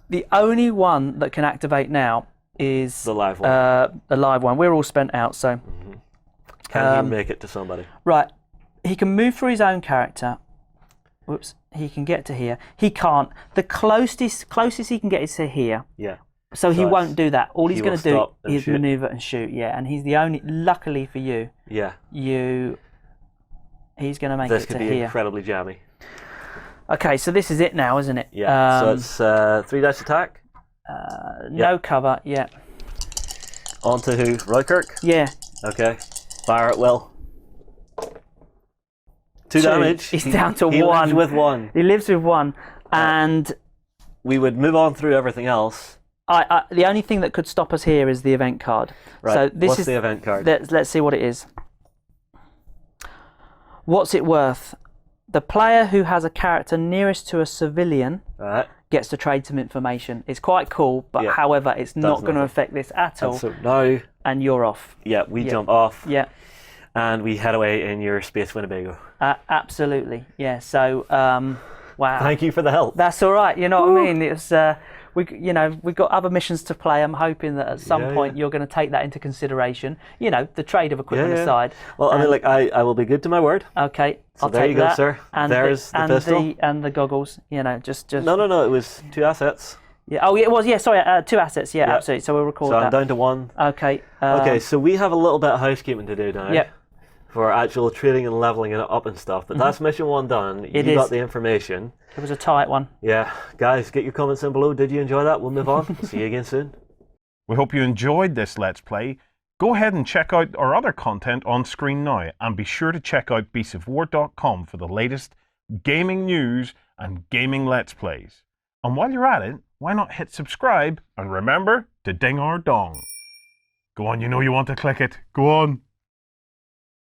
the only one that can activate now is The live one. the live one. We're all spent out, so Can he make it to somebody? right. He can move through his own character. Whoops. He can get to here. He can't. The closest he can get is to here. Yeah. So he So won't do that. All he's he going will to do stop and is shoot. maneuver and shoot. Yeah, and he's the only. Luckily for you, Yeah. he's going to make This it could to be here. incredibly jammy. Okay, so this is it now, isn't it? Yeah. So it's 3 dice attack. No cover. Yeah. On to who? Roykirk? Yeah. Okay. Fire at will. 2 damage. He's down to he 1. lives with 1. He lives with 1, and we would move on through everything else. The only thing that could stop us here is the event card. Right. So this What's is the event card? Let's see what it is. What's it worth? The player who has a character nearest to a civilian Right. gets to trade some information. It's quite cool, but Yeah. however, it's not going to nothing. affect this at all. And so now, And you're off. yeah, we jump off Yeah, and we head away in your Space Winnebago. absolutely. Yeah. So, wow. Thank you for the help. That's all right. You know what I mean? It's we've got other missions to play. I'm hoping that at some Yeah, point yeah. you're going to take that into consideration. You know, the trade of equipment Yeah. aside. Well, I mean, like, I will be good to my word. Okay, So I'll there take you go, that. sir. And There's the pistol. and the goggles. You know, just No, it was 2 assets. yeah. Oh, yeah, it was. Yeah, sorry. 2 assets. Yeah, Yeah. absolutely. So we'll record So I'm that. down to 1. Okay. Okay, so we have a little bit of housekeeping to do now. Yep. For actual trading and leveling it up and stuff. But that's mission 1 done. It You is. got the information. It was a tight one. Yeah. Guys, get your comments in below. Did you enjoy that? We'll move on. See you again soon. We hope you enjoyed this Let's Play. Go ahead and check out our other content on screen now, and be sure to check out beastsofwar.com for the latest gaming news and gaming Let's Plays. And while you're at it, why not hit subscribe and remember to ding our dong. Go on, you know you want to click it. Go on.